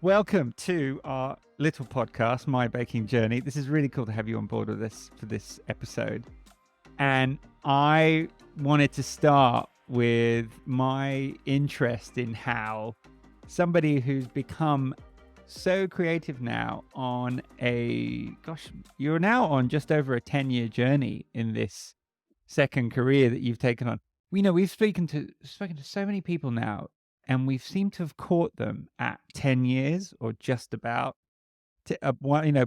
Welcome to our little podcast, My Baking Journey. This is really cool to have you on board with this for this episode. And I wanted to start with my interest in how somebody who's become so creative now you're now on just over a 10-year journey in this second career that you've taken on. We've spoken to so many people now, and we've seemed to have caught them at 10 years or just about,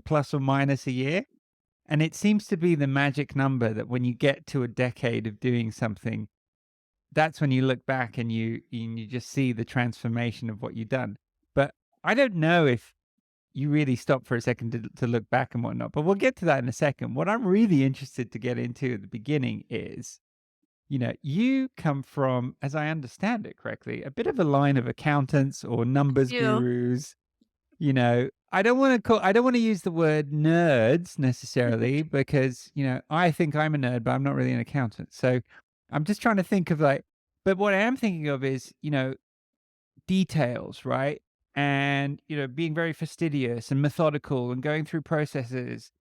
plus or minus a year. And it seems to be the magic number that when you get to a decade of doing something, that's when you look back and you just see the transformation of what you've done. But I don't know if you really stop for a second to look back and whatnot, but we'll get to that in a second. What I'm really interested to get into at the beginning is, you come from, as I understand it correctly, a bit of a line of accountants or numbers Do. gurus. I don't want to use the word nerds necessarily because, I think I'm a nerd, but I'm not really an accountant. So I'm just trying to think of but what I am thinking of is, details, right? And, being very fastidious and methodical and going through processes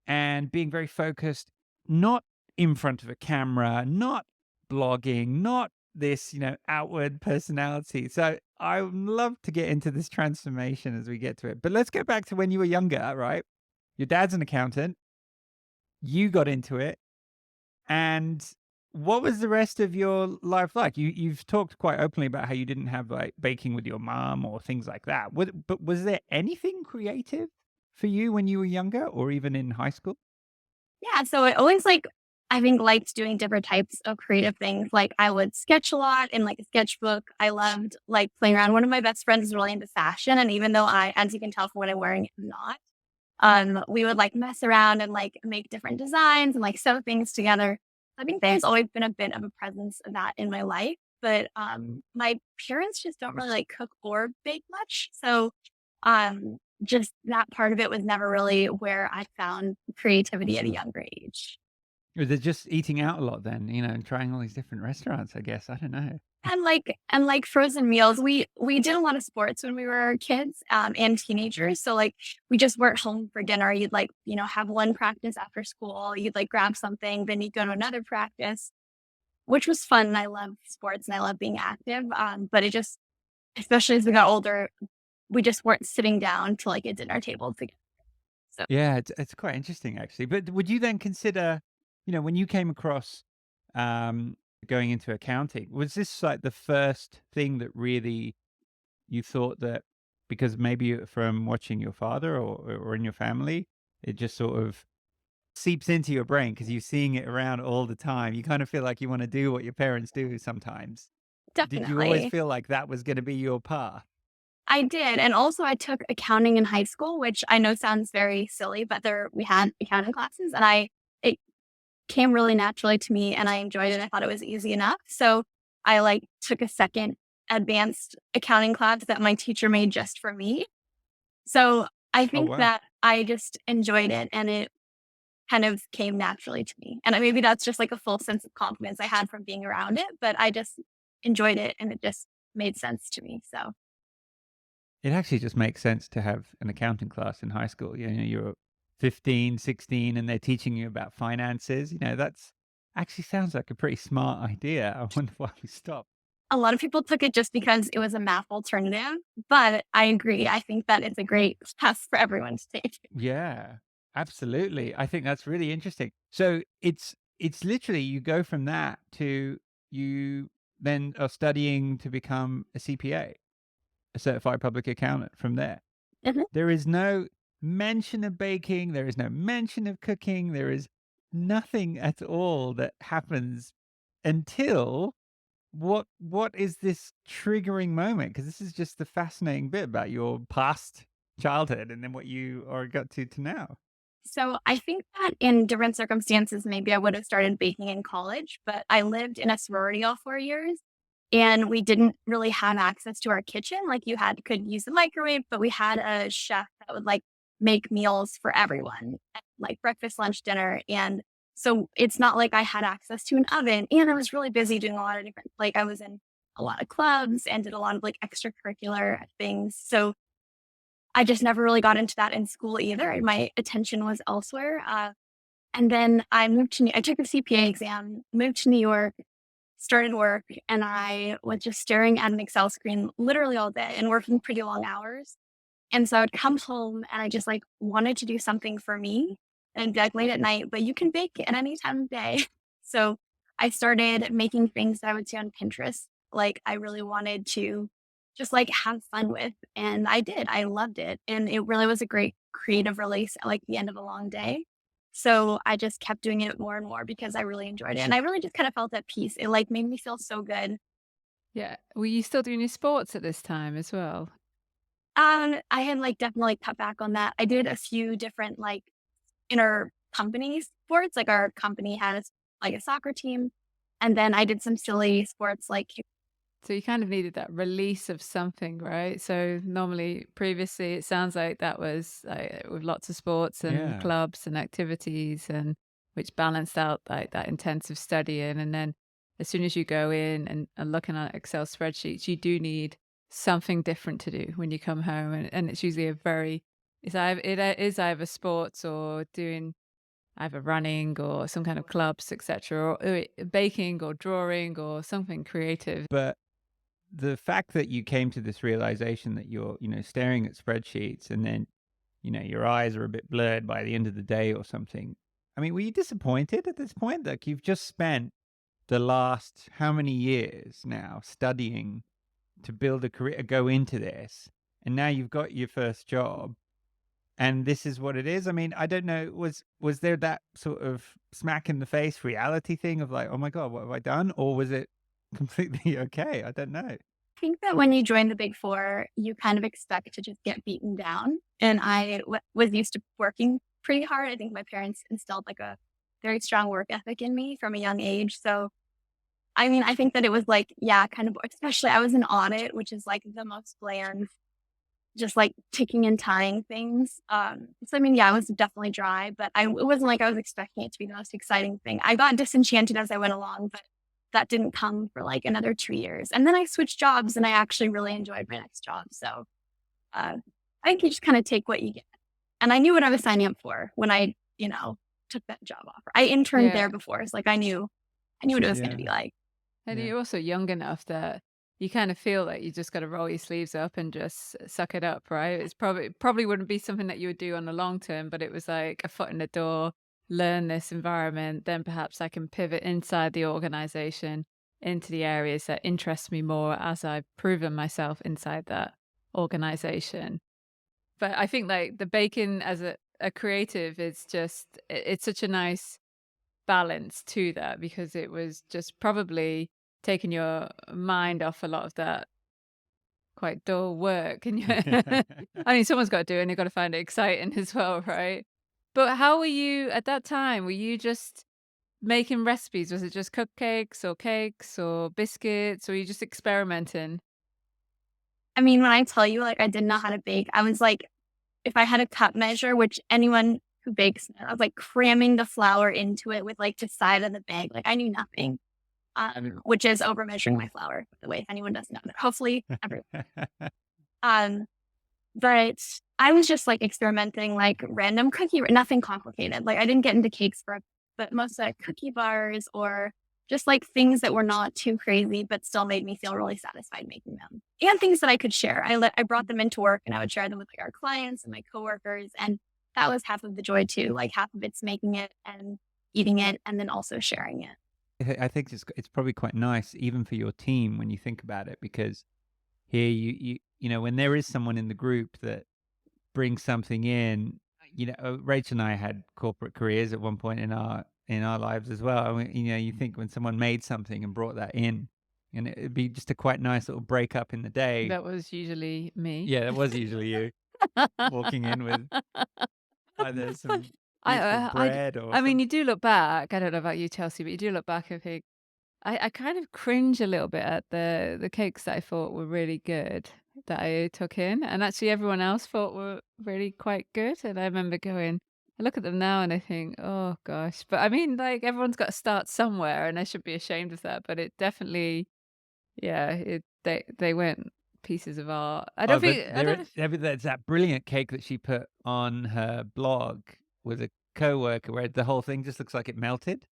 and being very focused, not in front of a camera, not blogging, not this, outward personality. So I would love to get into this transformation as we get to it. But let's go back to when you were younger, right? Your dad's an accountant. You got into it. And what was the rest of your life like? You've talked quite openly about how you didn't have like baking with your mom or things like that. But was there anything creative for you when you were younger or even in high school? Yeah, so I always I think liked doing different types of creative things. Like I would sketch a lot in like a sketchbook. I loved like playing around. One of my best friends is really into fashion. And even though as you can tell from what I'm wearing, I'm not, we would like mess around and like make different designs and like sew things together. I think there's always been a bit of a presence of that in my life. But my parents just don't really like cook or bake much. So just that part of it was never really where I found creativity at a younger age. Or they're just eating out a lot then, and trying all these different restaurants, I guess. I don't know. And frozen meals, we did a lot of sports when we were kids, and teenagers. So like we just weren't home for dinner. You'd have one practice after school. You'd like grab something, then you'd go to another practice, which was fun. And I love sports and I love being active. But it just, especially as we got older, we just weren't sitting down to like a dinner table together. So Yeah, it's quite interesting actually. But would you then consider, when you came across um going into accounting, was this like the first thing that really you thought that because maybe from watching your father or in your family, it just sort of seeps into your brain because you're seeing it around all the time. You kind of feel like you want to do what your parents do sometimes. Did you always definitely. feel like that was going to be your path? I did, and also I took accounting in high school, which I know sounds very silly, but we had accounting classes, and it came really naturally to me, and I enjoyed it. I thought it was easy enough, so I like took a second advanced accounting class that my teacher made just for me. So I Oh think wow. that I just enjoyed it, and it kind of came naturally to me. And maybe that's just like a full sense of confidence I had from being around it, but I just enjoyed it, and it just made sense to me. So It actually just makes sense to have an accounting class in high school. You're 15, 16, and they're teaching you about finances. That's actually sounds like a pretty smart idea. I wonder why we stopped. a lot of people took it just because it was a math alternative, but I agree. I think that it's a great test for everyone to take. Yeah, absolutely. I think that's really interesting. So it's literally you go from that to you then are studying to become a CPA, a certified public accountant from there. Mhm. There is no mention of baking, there is no mention of cooking, there is nothing at all that happens until what is this triggering moment? Because this is just the fascinating bit about your past childhood and then what you are got to now. So I think that in different circumstances, maybe I would have started baking in college, but I lived in a sorority all 4 years and we didn't really have access to our kitchen. Like could use the microwave, but we had a chef that would like make meals for everyone, like breakfast, lunch, dinner. And so it's not like I had access to an oven, and I was really busy doing a lot of different, like I was in a lot of clubs and did a lot of like extracurricular things. So I just never really got into that in school either. My attention was elsewhere. And then I took the CPA exam, moved to New York, started work, and I was just staring at an Excel screen literally all day and working pretty long hours. And so I would come home and I just like wanted to do something for me and be like late at night, but you can bake at any time of day. So I started making things that I would see on Pinterest. Like I really wanted to just like have fun with. And I did. I loved it. And it really was a great creative release at like the end of a long day. So I just kept doing it more and more because I really enjoyed it. And I really just kind of felt at peace. It like made me feel so good. Yeah. Were you still doing your sports at this time as well? I had like definitely cut back on that. I did a few different like inter company sports. Like our company has like a soccer team. And then I did some silly sports like So you kind of needed that release of something, right? So normally, previously, it sounds like that was with lots of sports and Yeah. clubs and activities, and which balanced out like that intensive studying. And then as soon as you go in and looking at Excel spreadsheets, you do need something different to do when you come home, and it's usually it is either sports or doing either running or some kind of clubs, etc., or baking or drawing or something creative. But the fact that you came to this realization that you're, staring at spreadsheets and then, your eyes are a bit blurred by the end of the day or something. I mean, were you disappointed at this point? Like you've just spent the last how many years now studying to build a career, go into this, and now you've got your first job and this is what it is. I mean, I don't know, was there that sort of smack in the face reality thing of like, oh my God, what have I done? Or was it completely okay? I don't know. think that when you join the Big Four, you kind of expect to just get beaten down. And was used to working pretty hard. I think my parents instilled like a very strong work ethic in me from a young age. So, I mean, I think that it was like, yeah, kind of, especially I was in audit, which is like the most bland, just like ticking and tying things. So, I mean, yeah, it was definitely dry, but it wasn't like I was expecting it to be the most exciting thing. I got disenchanted as I went along, but that didn't come for like another 2 years. And then I switched jobs and I actually really enjoyed my next job. So I think you just kind of take what you get. And I knew what I was signing up for when I took that job offer. I interned Yeah. there before. So like I knew what it was going to Yeah. be like. And Yeah. you're also young enough that you kind of feel like you just got to roll your sleeves up and just suck it up, right? It's probably wouldn't be something that you would do on the long term, but it was like a foot in the door, learn this environment, then perhaps I can pivot inside the organization into the areas that interest me more as I've proven myself inside that organization. But I think like the baking as a creative is just it's such a nice balance to that because it was just probably taking your mind off a lot of that quite dull work. And I mean, someone's got to do it and you've got to find it exciting as well, right? But how were you at that time? Were you just making recipes? Was it just cupcakes or cakes or biscuits, or were you just experimenting? I mean, when I tell you like I didn't know how to bake, I was like, if I had a cup measure, which anyone who bakes, I was like cramming the flour into it with like the side of the bag. Like I knew nothing. Which is over measuring my flour, by the way, if anyone doesn't know that. Hopefully everyone. Um, but I was just like experimenting like random nothing complicated. Like I didn't get into cakes but most like cookie bars or just like things that were not too crazy, but still made me feel really satisfied making them. And things that I could share. I brought them into work and I would share them with like our clients and my coworkers. And that was half of the joy too. Like half of it's making it and eating it and then also sharing it. I think it's probably quite nice even for your team when you think about it, because here when there is someone in the group that brings something in, Rachel and I had corporate careers at one point in our lives as well. And you think when someone made something and brought that in, and it'd be just a quite nice little break up in the day. That was usually me. Yeah, that was usually you walking in with either some I, beautiful uh, I, d- bread or I mean, some. you do look back. I don't know about you, Chelsea, but you do look back and think, I kind of cringe a little bit at the cakes that I thought were really good that I took in, and actually everyone else thought were really quite good. And I remember I look at them now and I think, oh gosh. But I mean, like everyone's got to start somewhere, and I should be ashamed of that. But it definitely, yeah, they went pieces of art. I don't think I don't know. There's that brilliant cake that she put on her blog with a coworker where the whole thing just looks like it melted.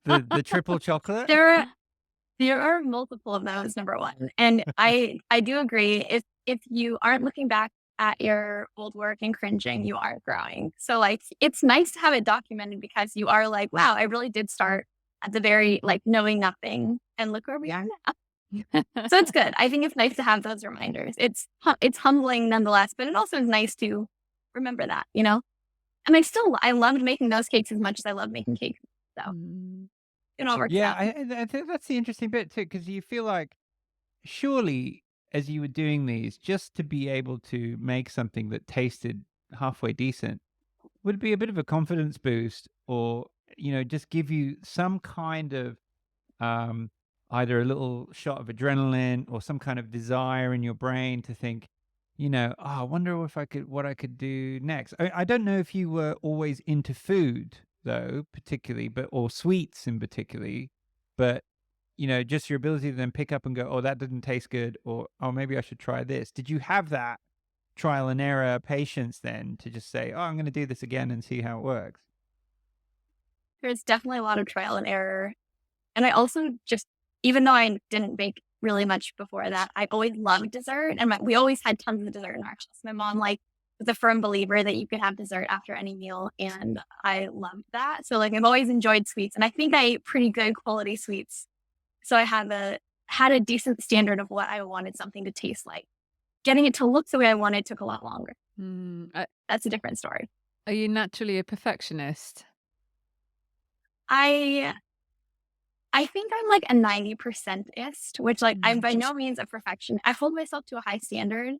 The triple chocolate. There are multiple of those, number one. And I do agree. If you aren't looking back at your old work and cringing, you are growing. So like it's nice to have it documented because you are like, wow, I really did start at the very like knowing nothing and look where we are now. So it's good. I think it's nice to have those reminders. It's humbling nonetheless, but it also is nice to remember that, you know? And I loved making those cakes as much as I love making cakes. So it all works Yeah, out. I think that's the interesting bit too, because you feel like surely as you were doing these, just to be able to make something that tasted halfway decent would be a bit of a confidence boost, or just give you some kind of um, either a little shot of adrenaline or some kind of desire in your brain to think, oh, I wonder if what I could do next. I don't know if you were always into food though, particularly, or sweets in particularly, but just your ability to then pick up and go, oh, that didn't taste good, or oh, maybe I should try this. Did you have that trial and error patience then to just say, oh, I'm going to do this again and see how it works? There's definitely a lot of trial and error. And I also just, even though I didn't bake really much before that, I always loved dessert. And we always had tons of dessert in our house. My mom was a firm believer that you could have dessert after any meal. And I loved that. So like I've always enjoyed sweets. And I think I ate pretty good quality sweets. So I had a decent standard of what I wanted something to taste like. Getting it to look the way I wanted took a lot longer. That's a different story. Are you naturally a perfectionist? I think I'm like a 90%ist, which like I'm by no means a perfection. I hold myself to a high standard,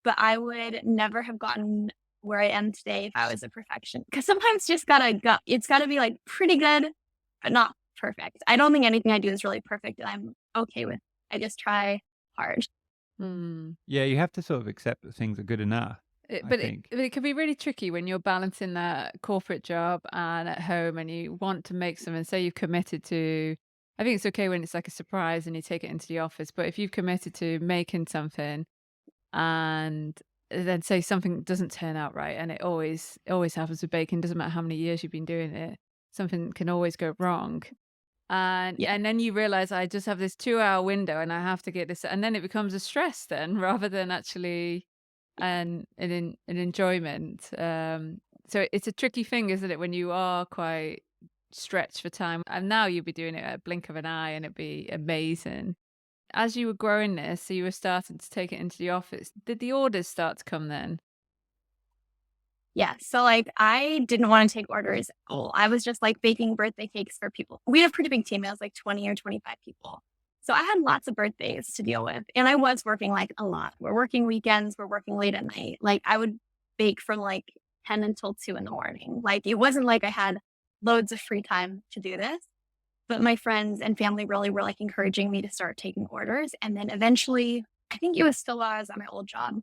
but I would never have gotten where I am today if I was a perfection. Because sometimes just it's gotta be like pretty good, but not perfect. I don't think anything I do is really perfect, and I'm okay with. I just try hard. Yeah, you have to sort of accept that things are good enough. But it can be really tricky when you're balancing that corporate job and at home, and you want to make something. Say you've committed to. I think it's okay when it's like a surprise and you take it into the office. But if you've committed to making something, and then say something doesn't turn out right, and it always happens with baking. Doesn't matter how many years you've been doing it, something can always go wrong. And then you realize I just have this 2-hour window and I have to get this, and then it becomes a stress then rather than actually an enjoyment. So it's a tricky thing, isn't it, when you are quite stretched for time, and now you'll be doing it at a blink of an eye and it'd be amazing. As you were growing this, so you were starting to take it into the office, did the orders start to come then? Yeah. So like I didn't want to take orders at all. I was just like baking birthday cakes for people. We had a pretty big team. It was like 20 or 25 people. So I had lots of birthdays to deal with. And I was working like a lot. We're working weekends, we're working late at night. Like I would bake from like 10 until 2 in the morning. Like it wasn't like I had loads of free time to do this. But my friends and family really were like encouraging me to start taking orders. And then eventually, I think it was still while I was at my old job,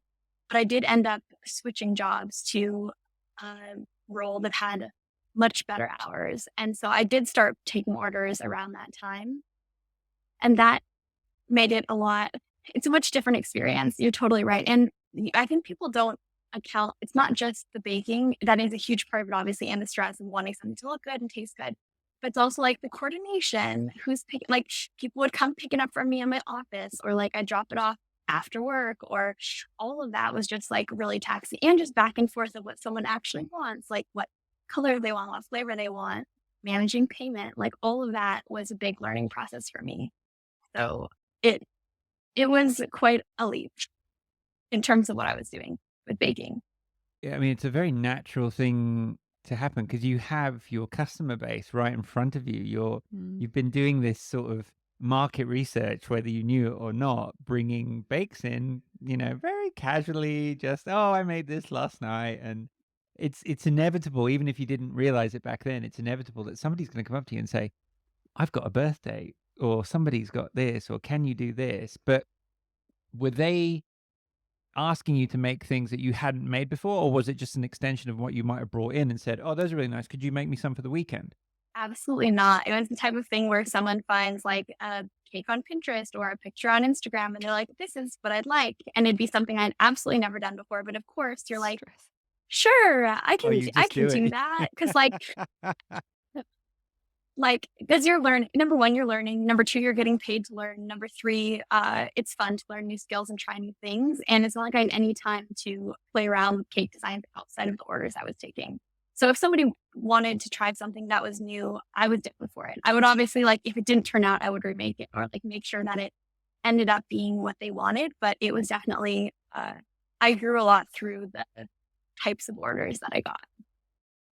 but I did end up switching jobs to a role that had much better hours. And so I did start taking orders around that time. And that made it it's a much different experience. You're totally right. And I think people don't account, it's not just the baking. That is a huge part of it, obviously, and the stress of wanting something to look good and taste good. But it's also like the coordination, who's picking, like people would come pick it up from me in my office, or like I drop it off after work, or all of that was just like really taxing, and just back and forth of what someone actually wants, like what color they want, what flavor they want, managing payment, like all of that was a big learning process for me. So it was quite a leap in terms of what I was doing with baking. Yeah, I mean, it's a very natural thing to happen because you have your customer base right in front of you. You've been doing this sort of market research, whether you knew it or not, bringing bakes in, very casually, just, oh, I made this last night. And it's inevitable, even if you didn't realize it back then, it's inevitable that somebody's going to come up to you and say, I've got a birthday, or somebody's got this, or can you do this? But were they asking you to make things that you hadn't made before, or was it just an extension of what you might have brought in and said, oh, those are really nice, could you make me some for the weekend? Absolutely not. It was the type of thing where someone finds like a cake on Pinterest or a picture on Instagram and they're like, this is what I'd like. And it'd be something I'd absolutely never done before. But of course, you're like, Stress. sure, Oh, you I just can do do it. that. Cause because you're learning, number one, you're learning. Number two, you're getting paid to learn. Number three, it's fun to learn new skills and try new things. And it's not like I had any time to play around with cake design outside of the orders I was taking. So if somebody wanted to try something that was new, I was down for it. I would obviously like, if it didn't turn out, I would remake it or like make sure that it ended up being what they wanted. But it was definitely, I grew a lot through the types of orders that I got.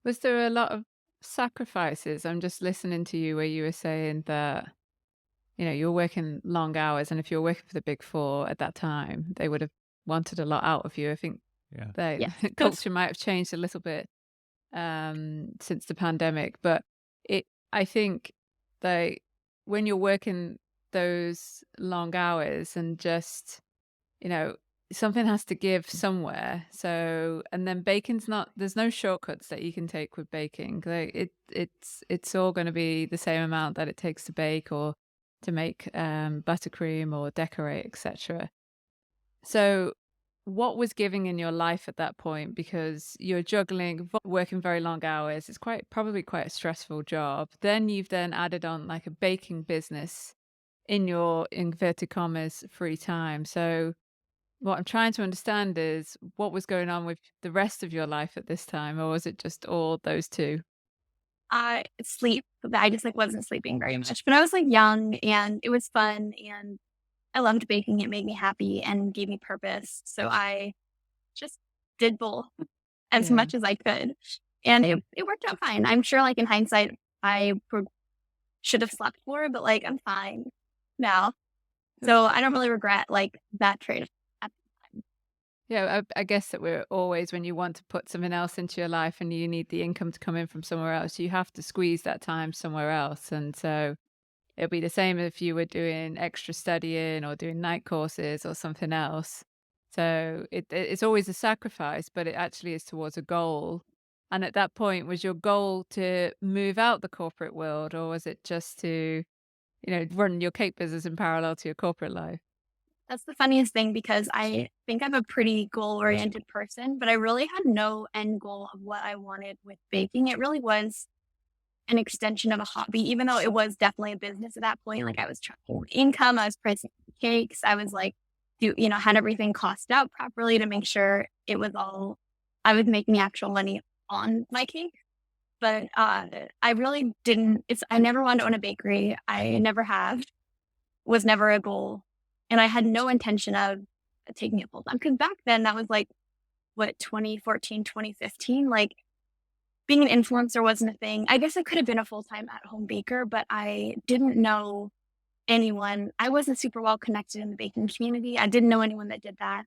Was there a lot of sacrifices? I'm just listening to you where you were saying that, you're working long hours, and if you're working for the Big Four at that time, they would have wanted a lot out of you. I think Yeah. the Yes. culture might have changed a little bit since the pandemic, but I think that when you're working those long hours and just, you know, something has to give somewhere. So, and then there's no shortcuts that you can take with baking. Like it's all going to be the same amount that it takes to bake or to make buttercream or decorate, etc. So, what was giving in your life at that point? Because you're juggling, working very long hours. It's probably quite a stressful job. Then you've added on like a baking business in your inverted commas free time. So, what I'm trying to understand is what was going on with the rest of your life at this time, or was it just all those two? Sleep. I just like wasn't sleeping very much, but I was like young and it was fun and I loved baking. It made me happy and gave me purpose. So I just did both as Yeah. much as I could. And it worked out fine. I'm sure like in hindsight, should have slept more, but like I'm fine now. So I don't really regret like that trade at the time. Yeah, I guess that we're always, when you want to put something else into your life and you need the income to come in from somewhere else, you have to squeeze that time somewhere else. And so it'll be the same if you were doing extra studying or doing night courses or something else. So it's always a sacrifice, but it actually is towards a goal. And at that point, was your goal to move out the corporate world, or was it just to, run your cake business in parallel to your corporate life? That's the funniest thing because I think I'm a pretty goal oriented person, but I really had no end goal of what I wanted with baking. It really was an extension of a hobby, even though it was definitely a business at that point. Like I was tracking income, I was pricing cakes, I was like, had everything costed out properly to make sure I was making actual money on my cake. But I really didn't. I never wanted to own a bakery. I never have. Was never a goal, and I had no intention of taking it full time. Because back then, that was like what 2014, 2015. Like being an influencer wasn't a thing. I guess I could have been a full-time at-home baker, but I didn't know anyone. I wasn't super well connected in the baking community. I didn't know anyone that did that.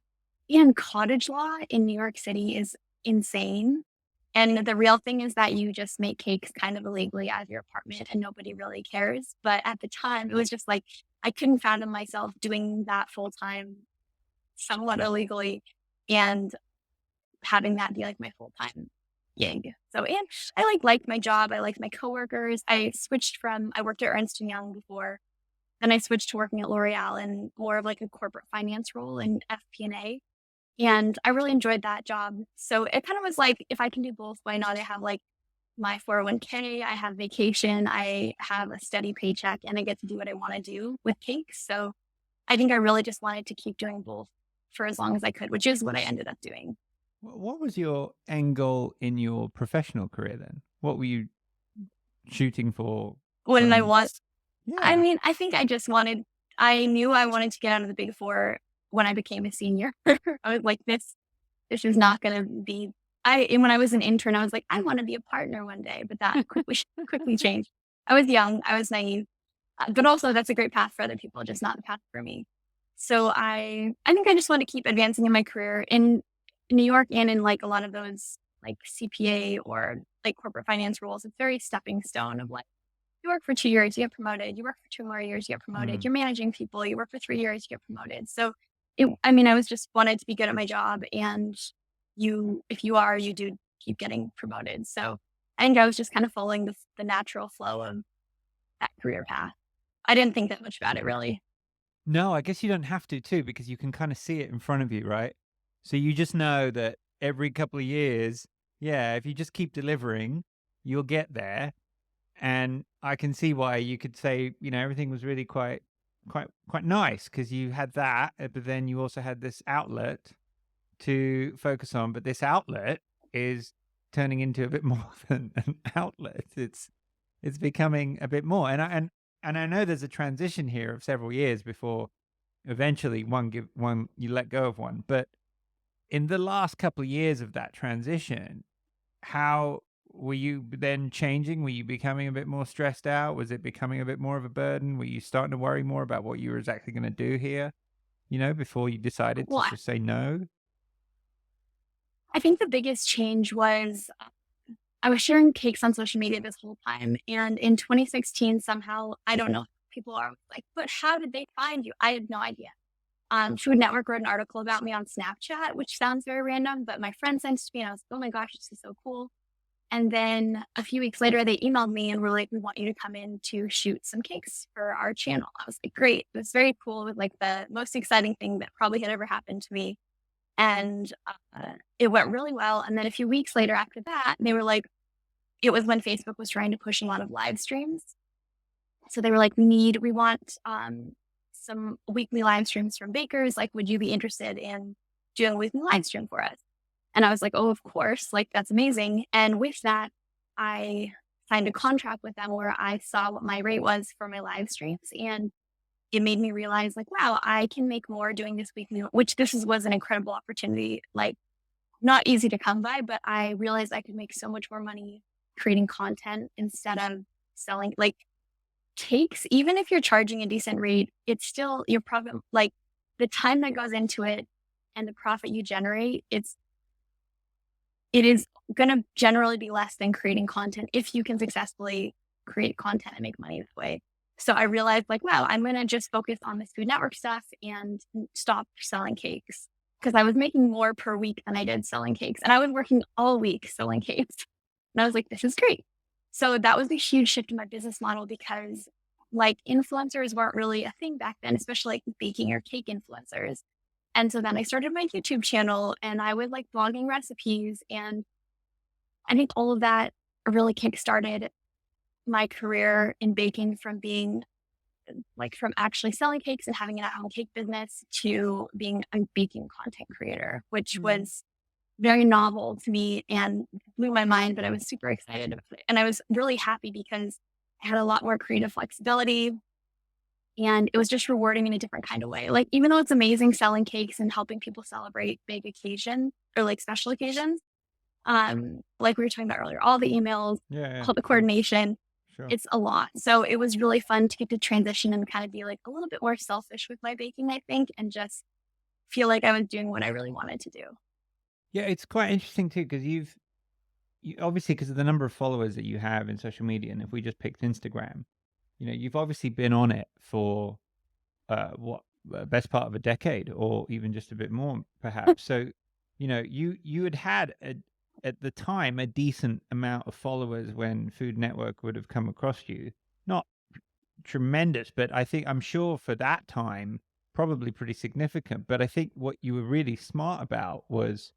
And cottage law in New York City is insane. And the real thing is that you just make cakes kind of illegally out of your apartment and nobody really cares. But at the time, it was just like I couldn't fathom myself doing that full-time, somewhat illegally, and having that be like my full-time gig. So, and I liked my job. I liked my coworkers. I worked at Ernst& and Young before. Then I switched to working at L'Oreal in more of like a corporate finance role in FP&A. And I really enjoyed that job. So it kind of was like, if I can do both, why not? I have like my 401k, I have vacation, I have a steady paycheck, and I get to do what I want to do with cakes. So I think I really just wanted to keep doing both for as long as I could, which is what I ended up doing. What was your end goal in your professional career then? What were you shooting for When I from? was, I Yeah. mean, I knew I wanted to get out of the Big Four when I became a senior. I was like, this is not going to be. And when I was an intern, I was like, I want to be a partner one day, but that quickly changed. I was young, I was naive, but also that's a great path for other people, just not the path for me. So I think I just want to keep advancing in my career in New York and in like a lot of those like CPA or like corporate finance roles. It's very stepping stone of like you work for 2 years, you get promoted. You work for 2 more years, you get promoted. Mm. You're managing people. You work for 3 years, you get promoted. So I was just wanted to be good at my job. And if you are, you do keep getting promoted. So I think I was just kind of following the natural flow of that career path. I didn't think that much about it really. No, I guess you don't have to too, because you can kind of see it in front of you, right? So you just know that every couple of years, yeah, if you just keep delivering, you'll get there. And I can see why you could say, everything was really quite nice because you had that, but then you also had this outlet to focus on. But this outlet is turning into a bit more than an outlet. It's becoming a bit more. And I know there's a transition here of several years before eventually one you let go of one. But in the last couple of years of that transition, how were you then changing? Were you becoming a bit more stressed out? Was it becoming a bit more of a burden? Were you starting to worry more about what you were exactly going to do here, before you decided to Well, just say no? I think the biggest change was I was sharing cakes on social media this whole time. And in 2016, somehow, I don't know, people are like, but how did they find you? I had no idea. Food Network wrote an article about me on Snapchat, which sounds very random, but my friend sent it to me and I was like, oh my gosh, this is so cool. And then a few weeks later, they emailed me and were like, we want you to come in to shoot some cakes for our channel. I was like, great. It was very cool, with like the most exciting thing that probably had ever happened to me. And it went really well. And then a few weeks later after that, they were like, it was when Facebook was trying to push a lot of live streams. So they were like, we want some weekly live streams from bakers. Like, would you be interested in doing a weekly live stream for us? And I was like, oh, of course, like that's amazing. And with that, I signed a contract with them where I saw what my rate was for my live streams. And it made me realize, like, wow, I can make more doing this weekly, which was an incredible opportunity. Like, not easy to come by, but I realized I could make so much more money creating content instead of selling like cakes. Even if you're charging a decent rate, it's still your profit, like the time that goes into it and the profit you generate, it is going to generally be less than creating content if you can successfully create content and make money that way. So I realized, like, wow, I'm going to just focus on this Food Network stuff and stop selling cakes, because I was making more per week than I did selling cakes. And I was working all week selling cakes. And I was like, this is great. So that was a huge shift in my business model, because like influencers weren't really a thing back then, especially like baking or cake influencers. And so then I started my YouTube channel and I was like blogging recipes. And I think all of that really kickstarted my career in baking, from being like from actually selling cakes and having an at-home cake business to being a baking content creator, which was very novel to me and blew my mind, but I was super excited about it. And I was really happy because I had a lot more creative flexibility and it was just rewarding in a different kind of way. Like, even though it's amazing selling cakes and helping people celebrate big occasions or like special occasions, like we were talking about earlier, all the emails, Yeah, all the coordination, sure. it's a lot. So it was really fun to get to transition and kind of be like a little bit more selfish with my baking, I think, and just feel like I was doing what I really wanted to do. Yeah, it's quite interesting too, because you obviously, because of the number of followers that you have in social media, and if we just picked Instagram, you've obviously been on it for what best part of a decade, or even just a bit more, perhaps. So, you had at the time a decent amount of followers when Food Network would have come across you. Not tremendous, but I'm sure for that time, probably pretty significant. But I think what you were really smart about was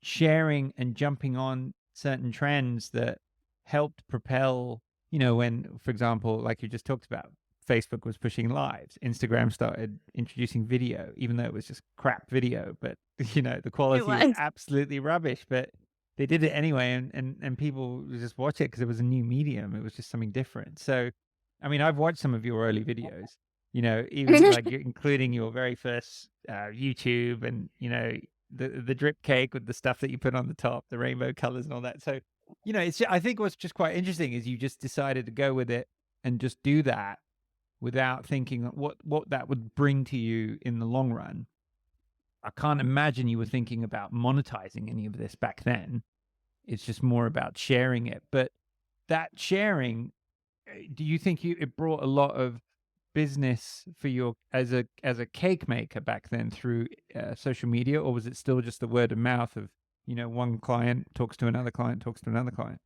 sharing and jumping on certain trends that helped propel, when, for example, like you just talked about, Facebook was pushing lives, Instagram started introducing video, even though it was just crap video, but the It quality was was. absolutely rubbish, but they did it anyway, and people would just watch it because it was a new medium. It was just something different. So, I mean, I've watched some of your early videos, even like including your very first YouTube, and the drip cake with the stuff that you put on the top, the rainbow colors and all that. So, I think what's just quite interesting is you just decided to go with it and just do that without thinking what that would bring to you in the long run. I can't imagine you were thinking about monetizing any of this back then. It's just more about sharing it. But that sharing, do you think it brought a lot of business for your as a cake maker back then through social media, or was it still just the word of mouth of one client talks to another client, talks to another client?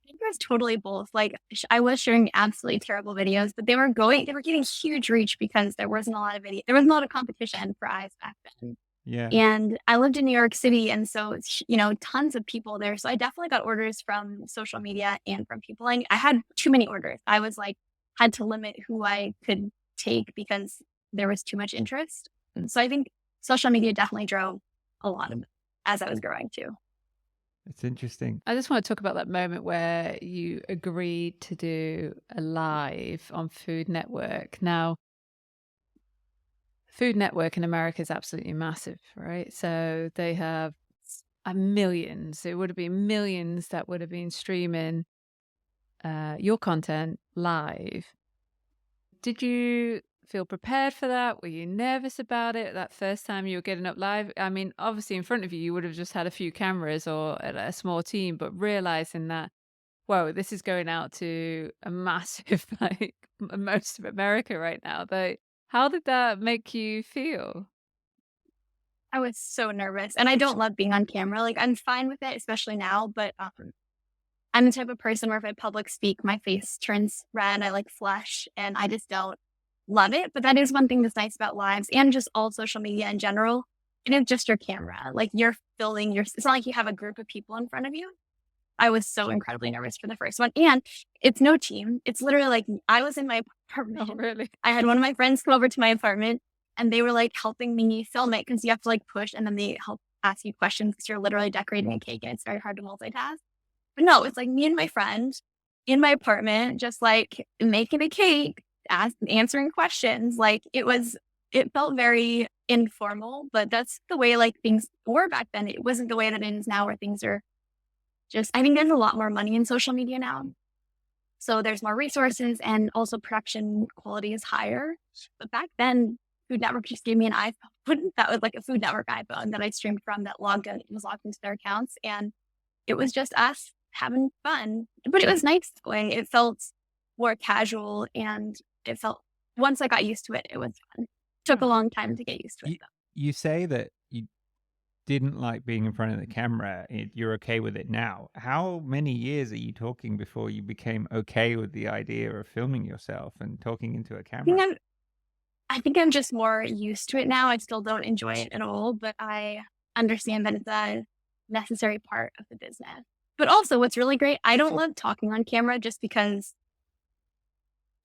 I think it was totally both. Like I was sharing absolutely terrible videos, but they were getting huge reach because there wasn't a lot of there wasn't a lot of competition for eyes back then. Yeah. And I lived in New York City, and so tons of people there. So I definitely got orders from social media and from people. I had too many orders. I was like had to limit who I could take because there was too much interest. And so I think social media definitely drove a lot of it as I was growing too. It's interesting. I just want to talk about that moment where you agreed to do a live on Food Network. Now, Food Network in America is absolutely massive, right? So they have millions. It would have been millions that would have been streaming your content live. Did you feel prepared for that? Were you nervous about it that first time you were getting up live? I mean, obviously in front of you, you would have just had a few cameras or a small team, but realizing that, whoa, this is going out to a massive, like most of America right now. How did that make you feel? I was so nervous, and I don't love being on camera. Like I'm fine with it, especially now, but I'm the type of person where if I public speak, my face turns red, I like flush, and I just don't love it. But that is one thing that's nice about lives and just all social media in general. And it's just your camera. Like you're filming it's not like you have a group of people in front of you. I was so incredibly nervous for the first one. And it's no team. It's literally like I was in my apartment. Oh, really? I had one of my friends come over to my apartment and they were like helping me film it because you have to like push and then they help ask you questions because you're literally decorating a cake and it's very hard to multitask. But no, it's like me and my friend in my apartment, just like making a cake, answering questions. Like it felt very informal, but that's the way like things were back then. It wasn't the way that it is now where things are I think there's a lot more money in social media now. So there's more resources and also production quality is higher. But back then, Food Network just gave me an iPhone. That was like a Food Network iPhone that I streamed from that was logged into their accounts. And it was just us having fun. But it was nice going. It felt more casual and once I got used to it, it was fun. It took a long time to get used to it though. You say that you didn't like being in front of the camera. You're okay with it now. How many years are you talking before you became okay with the idea of filming yourself and talking into a camera? I think I'm just more used to it now. I still don't enjoy it at all, but I understand that it's a necessary part of the business. But also what's really great, I don't love talking on camera just because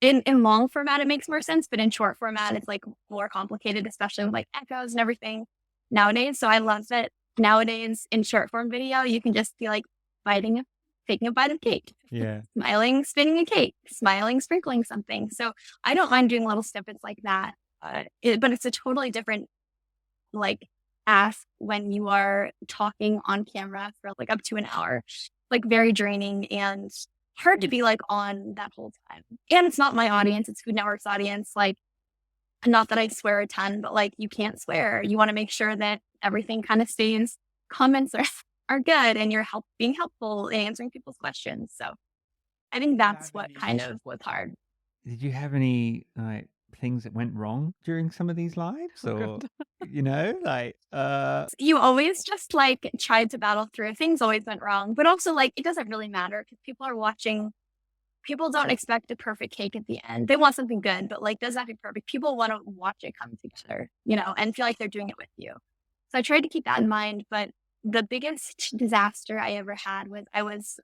in long format, it makes more sense, but in short format, it's like more complicated, especially with like echoes and everything nowadays. So I love that nowadays in short form video, you can just be like taking a bite of cake, Yeah. smiling, spinning a cake, smiling, sprinkling something. So I don't mind doing little snippets like that. But it's a totally different like ask when you are talking on camera for like up to an hour, like very draining and hard to be like on that whole time. And it's not my audience, it's Food Network's audience. Like, not that I swear a ton, but like you can't swear. You want to make sure that everything kind of stays, comments are good and you're being helpful and answering people's questions. So I think that's what kind of was hard. Did you have any like things that went wrong during some of these lives, or You always just like tried to battle through. Things always went wrong, but also like it doesn't really matter because people are watching. People don't expect a perfect cake at the end. They want something good, but like doesn't have to be perfect. People want to watch it come together, and feel like they're doing it with you. So I tried to keep that in mind. But the biggest disaster I ever had was I was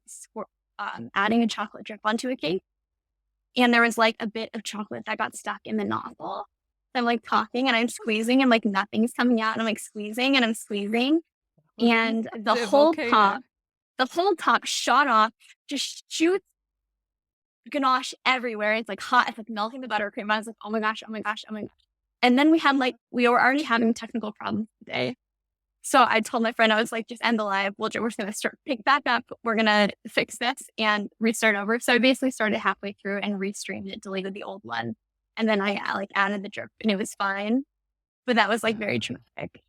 adding a chocolate drip onto a cake, and there was like a bit of chocolate that got stuck in the nozzle. So I'm like talking and I'm squeezing and like nothing's coming out. And I'm like squeezing and I'm squeezing, and the whole top shot off, just shoots ganache everywhere. It's like hot. It's like melting the buttercream. I was like, oh my gosh, oh my gosh, oh my gosh. And then we were already having technical problems today. So I told my friend, I was like, just end the live. We're just going to pick back up. We're going to fix this and restart over. So I basically started halfway through and restreamed it, deleted the old one. And then I like added the drip and it was fine. But that was like very traumatic.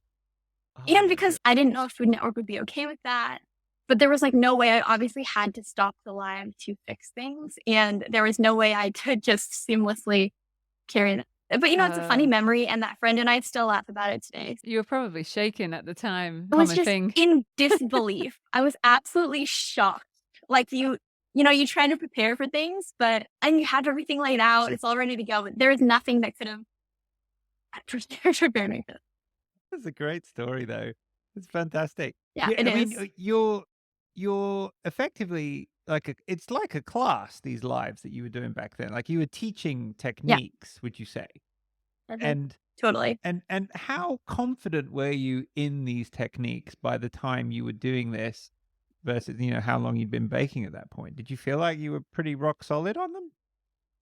And because I didn't know if Food Network would be okay with that. But there was like no way. I obviously had to stop the live to fix things. And there was no way I could just seamlessly carry But it's a funny Uh, memory, and that friend and I still laugh about it today. you were probably shaking at the time. I was Common just thing. in disbelief. I was absolutely shocked. Like you try to prepare for things, and you have everything laid out. It's all ready to go. But there was nothing that could have prepared me for this. That's a great story, though. It's fantastic. Yeah, Yeah, it I mean, is. you're effectively like it's like a class. These lives that you were doing back then, like you were teaching Yeah. techniques, would you say? Mhm. And Totally. and how confident were you in these techniques by the time you were doing this versus how long you'd been baking at that point? Did you feel like you were pretty rock solid on them?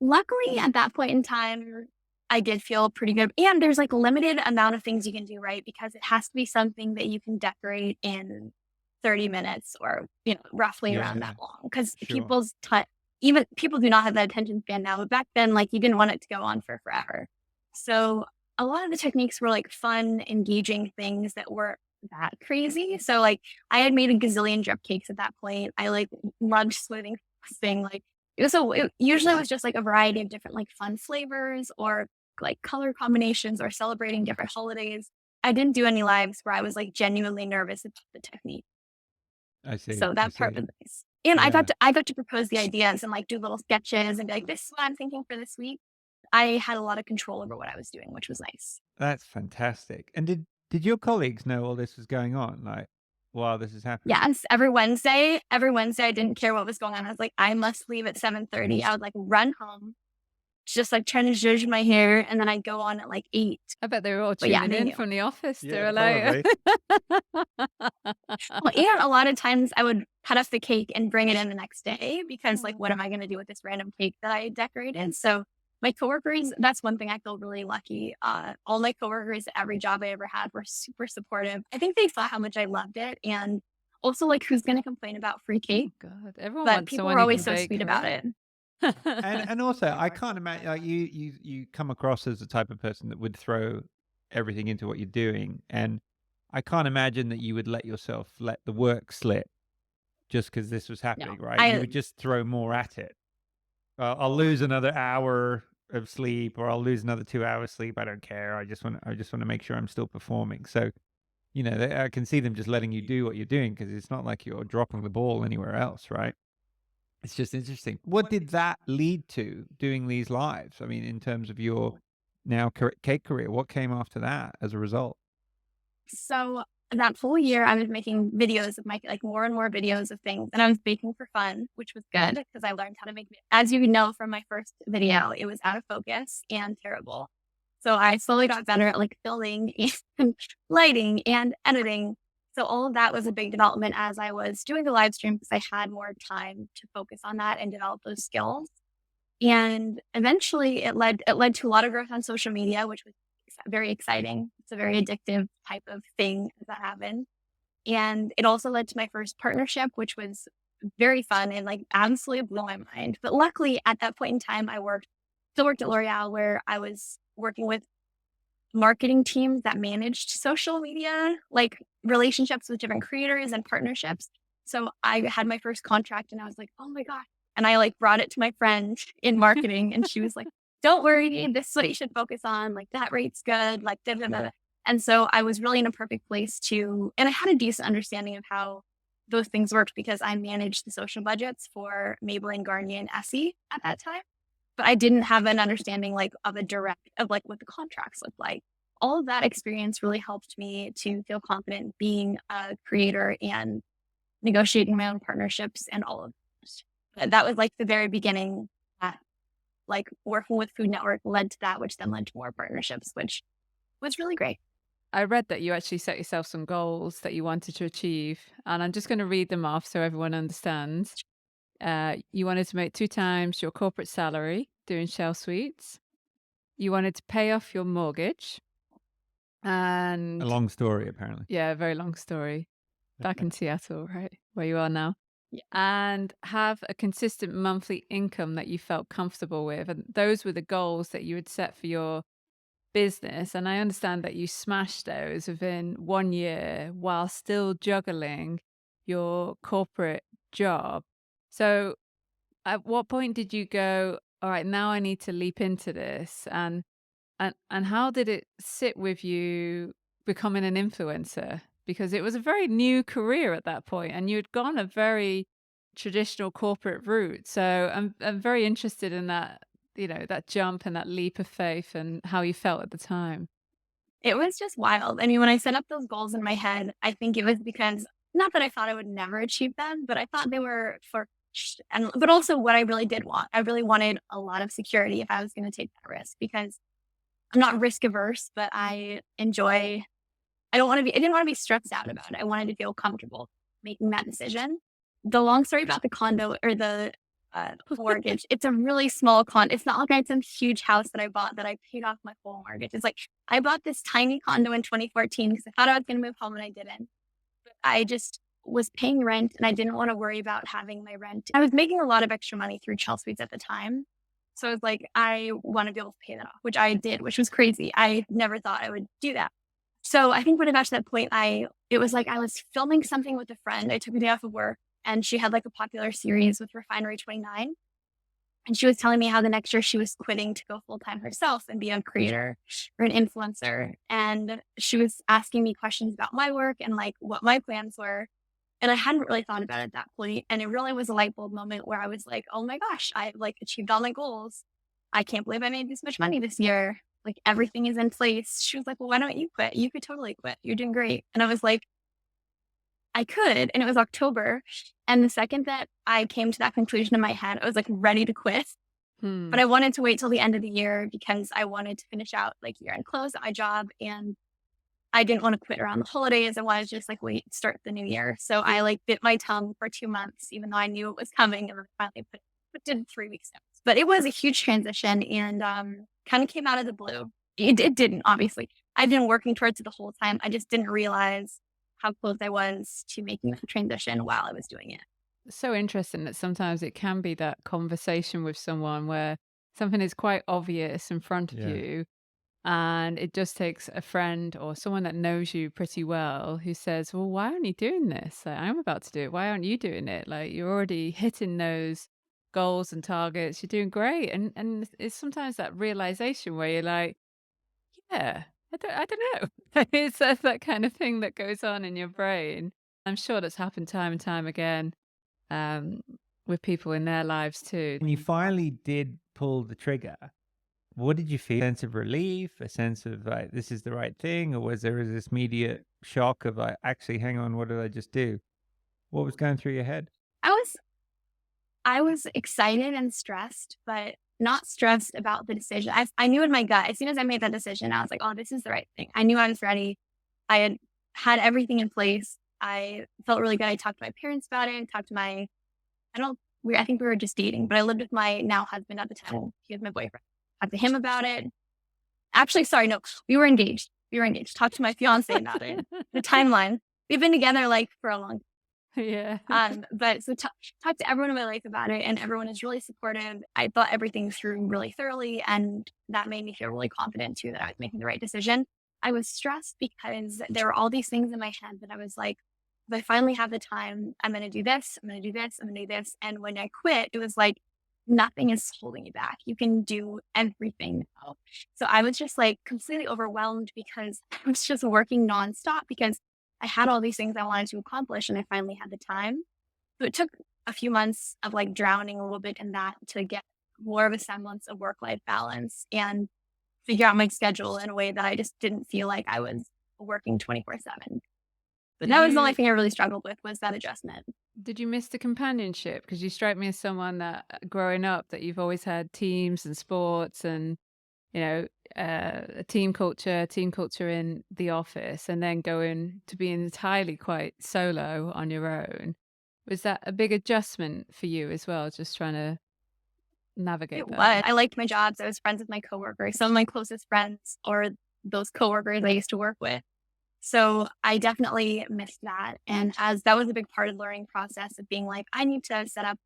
Luckily, at that point in time, I did feel pretty good. And there's like limited amount of things you can do, right? Because it has to be something that you can decorate in 30 minutes or, roughly around Yeah, that long. Because sure. even people do not have that attention span now. But back then, like you didn't want it to go on for forever. So a lot of the techniques were like fun, engaging things that were that crazy. So like I had made a gazillion drip cakes at that point. I like loved smoothing thing. It usually was just like a variety of different like fun flavors or like color combinations or celebrating different holidays. I didn't do any lives where I was like genuinely nervous about the technique. I see. So I that part see. was nice. And Yeah, I got to propose the ideas and like do little sketches and be like, this is what I'm thinking for this week. I had a lot of control over what I was doing, which was nice. that's fantastic. And did your colleagues know all this was going on, like while this is happening? Yes, every Wednesday, I didn't care what was going on. I was like, I must leave at 7:30. I would like run home, just like trying to zhuzh my hair, and then I'd go on at like 8. I bet they were all But yeah, tuning they in knew. from the office to Yeah, relate. probably. Well, and a lot of times I would cut up the cake and bring it in the next day because, like, what am I going to do with this random cake that I decorated? So, my coworkers, that's one thing I feel really lucky. All my coworkers, at every job I ever had, were super supportive. I think they saw how much I loved it. And also, like, who's going to complain about free cake? Oh God, everyone But wants people someone were who always can so bake, sweet about right? it. And also, I can't imagine like you come across as the type of person that would throw everything into what you're doing, and I can't imagine that you would let yourself let the work slip just because this was No, happening, right? You I, would just throw more at it. I'll lose another hour of sleep, or I'll lose another 2 hours sleep. I don't care. I just want to make sure I'm still performing. So I can see them just letting you do what you're doing because it's not like you're dropping the ball anywhere else, right? It's just interesting. What did that lead to doing these lives? I mean, in terms of your now cake career, what came after that as a result? so that full year, I was making videos of like more and more videos of things, and I was baking for fun, which was good because I learned how to make. As you know from my first video, it was out of focus and terrible. So I slowly got better at like filming and lighting and editing. So all of that was a big development as I was doing the live stream because I had more time to focus on that and develop those skills. And eventually it led to a lot of growth on social media, which was very exciting. It's a very addictive type of thing that happened. And it also led to my first partnership, which was very fun and like absolutely blew my mind. But luckily at that point in time, still worked at L'Oreal where I was working with marketing teams that managed social media, like relationships with different creators and partnerships. So I had my first contract and I was like, oh my God. And I like brought it to my friend in marketing and she was like, don't worry, this is what you should focus on. Like that rate's good, like da, da, da, da. And so I was really in a perfect place and I had a decent understanding of how those things worked because I managed the social budgets for Maybelline, Garnier, and Essie at that time. But I didn't have an understanding like of like what the contracts look like. All of that experience really helped me to feel confident being a creator and negotiating my own partnerships and all of this. But that was like the very beginning that like working with Food Network led to that, which then led to more partnerships, which was really great. I read that you actually set yourself some goals that you wanted to achieve, and I'm just going to read them off so everyone understands. You wanted to make 2 times your corporate salary doing Chelsweets. You wanted to pay off your mortgage. A And long story, apparently. yeah, a very long story. Back in Seattle, right? Where you are now. Yeah. And have a consistent monthly income that you felt comfortable with. And those were the goals that you had set for your business. And I understand that you smashed those within 1 year while still juggling your corporate job. So at what point did you go, all right, now I need to leap into this? And And how did it sit with you becoming an influencer? Because it was a very new career at that point, and you'd gone a very traditional corporate route. So I'm very interested in that, that jump and that leap of faith and how you felt at the time. It was just wild. I mean, when I set up those goals in my head, I think it was because not that I thought I would never achieve them, but I thought they were for and but also what I really did want. I really wanted a lot of security if I was going to take that risk because I'm not risk averse, but I didn't want to be stressed out about it. I wanted to feel comfortable making that decision. The long story about the condo or the mortgage, it's a really small condo. It's not like I had some huge house that I bought that I paid off my full mortgage. It's like I bought this tiny condo in 2014 because I thought I was going to move home and I didn't. But I just was paying rent and I didn't want to worry about having my rent. I was making a lot of extra money through Chelsweets at the time. So I was like, I want to be able to pay that off, which I did, which was crazy. I never thought I would do that. So I think when I got to that point, it was like I was filming something with a friend. I took a day off of work and she had like a popular series with Refinery 29. And she was telling me how the next year she was quitting to go full time herself and be a creator or an influencer. And she was asking me questions about my work and like what my plans were. And I hadn't really thought about it at that point. And it really was a light bulb moment where I was like, oh my gosh, I've like achieved all my goals. I can't believe I made this much money this year. Like everything is in place. She was like, well, why don't you quit? You could totally quit. You're doing great. And I was like, I could. And it was October. And the second that I came to that conclusion in my head, I was like ready to quit. But I wanted to wait till the end of the year because I wanted to finish out like year end close at my job. And I didn't want to quit around the holidays. I wanted to just like wait, start the new year. So I like bit my tongue for 2 months, even though I knew it was coming. And then finally did 3 weeks notice. But it was a huge transition and kind of came out of the blue. It didn't, obviously. I've been working towards it the whole time. I just didn't realize how close I was to making the transition while I was doing it. So interesting that sometimes it can be that conversation with someone where something is quite obvious in front of Yeah. you. And it just takes a friend or someone that knows you pretty well who says, well, why aren't you doing this? Like, I'm about to do it. Why aren't you doing it? Like, you're already hitting those goals and targets. You're doing great. And it's sometimes that realization where you're like, yeah, I don't know. It's that kind of thing that goes on in your brain. I'm sure that's happened time and time again um, with people in their lives too. When you finally did pull the trigger, what did you feel? A sense of relief, a sense of like, this is the right thing? Or was there this immediate shock of like, actually, hang on, what did I just do? What was going through your head? I was I was excited and stressed, but not stressed about the decision. I knew in my gut, as soon as I made that decision, I was like, oh, this is the right thing. I knew I was ready. I had everything in place. I felt really good. I talked to my parents about it. Talked to my, I think we were just dating, but I lived with my now husband at the time. He was my boyfriend. Talked to him about it. Actually, sorry, no, we were engaged. Talked to my fiance about it. The timeline. We've been together like for a long Yeah. but so talk to everyone in my life about it, and everyone is really supportive. I thought everything through really thoroughly, and that made me feel really confident too that I was making the right decision. I was stressed because there were all these things in my head that I was like, if I finally have the time, I'm going to do this, I'm going to do this, I'm going to do this. And when I quit, it was like, nothing is holding you back. You can do everything now. So I was just like completely overwhelmed because I was just working nonstop because I had all these things I wanted to accomplish and I finally had the time. So it took a few months of like drowning a little bit in that to get more of a semblance of work-life balance and figure out my schedule in a way that I just didn't feel like I was working 24/7. But that was the only thing I really struggled with was that adjustment. Did you miss the companionship? Because you strike me as someone that growing up that you've always had teams and sports and a team culture in the office, and then going to being entirely quite solo on your own. Was that a big adjustment for you as well? Just trying to navigate It that. was. I liked my jobs. I was friends with my coworkers. Some of my closest friends or those coworkers I used to work with. So I definitely missed that. And as that was a big part of the learning process of being like, I need to set up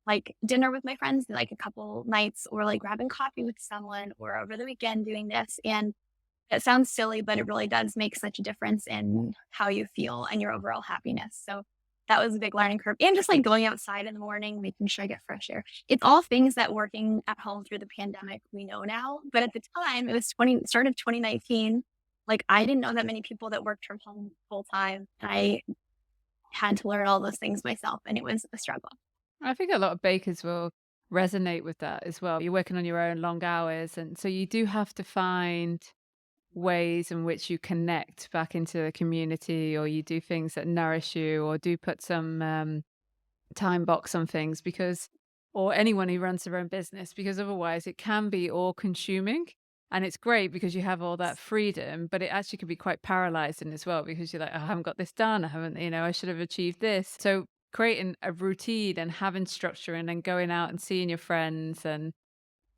like dinner with my friends, like a couple nights, or like grabbing coffee with someone, or over the weekend doing this. And it sounds silly, but it really does make such a difference in how you feel and your overall happiness. So that was a big learning curve. And just like going outside in the morning, making sure I get fresh air. It's all things that working at home through the pandemic we know now. But at the time, it was start of 2019. Like I didn't know that many people that worked from home full time. I had to learn all those things myself, and it was a struggle. I think a lot of bakers will resonate with that as well. You're working on your own long hours, and so you do have to find ways in which you connect back into the community, or you do things that nourish you, or do put some time box on things, because, or anyone who runs their own business, because otherwise it can be all consuming. And it's great because you have all that freedom, but it actually can be quite paralyzing as well, because you're like, "Oh, I haven't got this done. I haven't, I should have achieved this." So creating a routine and having structure, and then going out and seeing your friends, and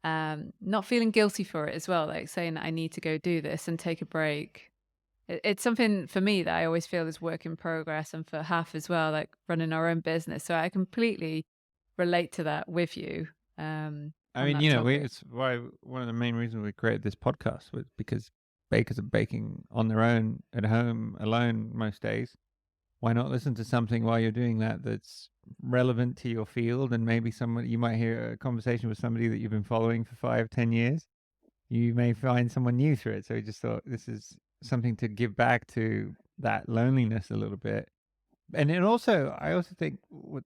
not feeling guilty for it as well, like saying I need to go do this and take a break. It's something for me that I always feel is work in progress, and for Haf as well, like running our own business. So I completely relate to that with you. I On mean, that topic. it's why one of the main reasons we created this podcast was because bakers are baking on their own at home alone most days. Why not listen to something while you're doing that that's relevant to your field, and maybe someone you might hear a conversation with somebody that you've been following for 5, 10 years. You may find someone new through it. So we just thought this is something to give back to that loneliness a little bit. And it also, I also think what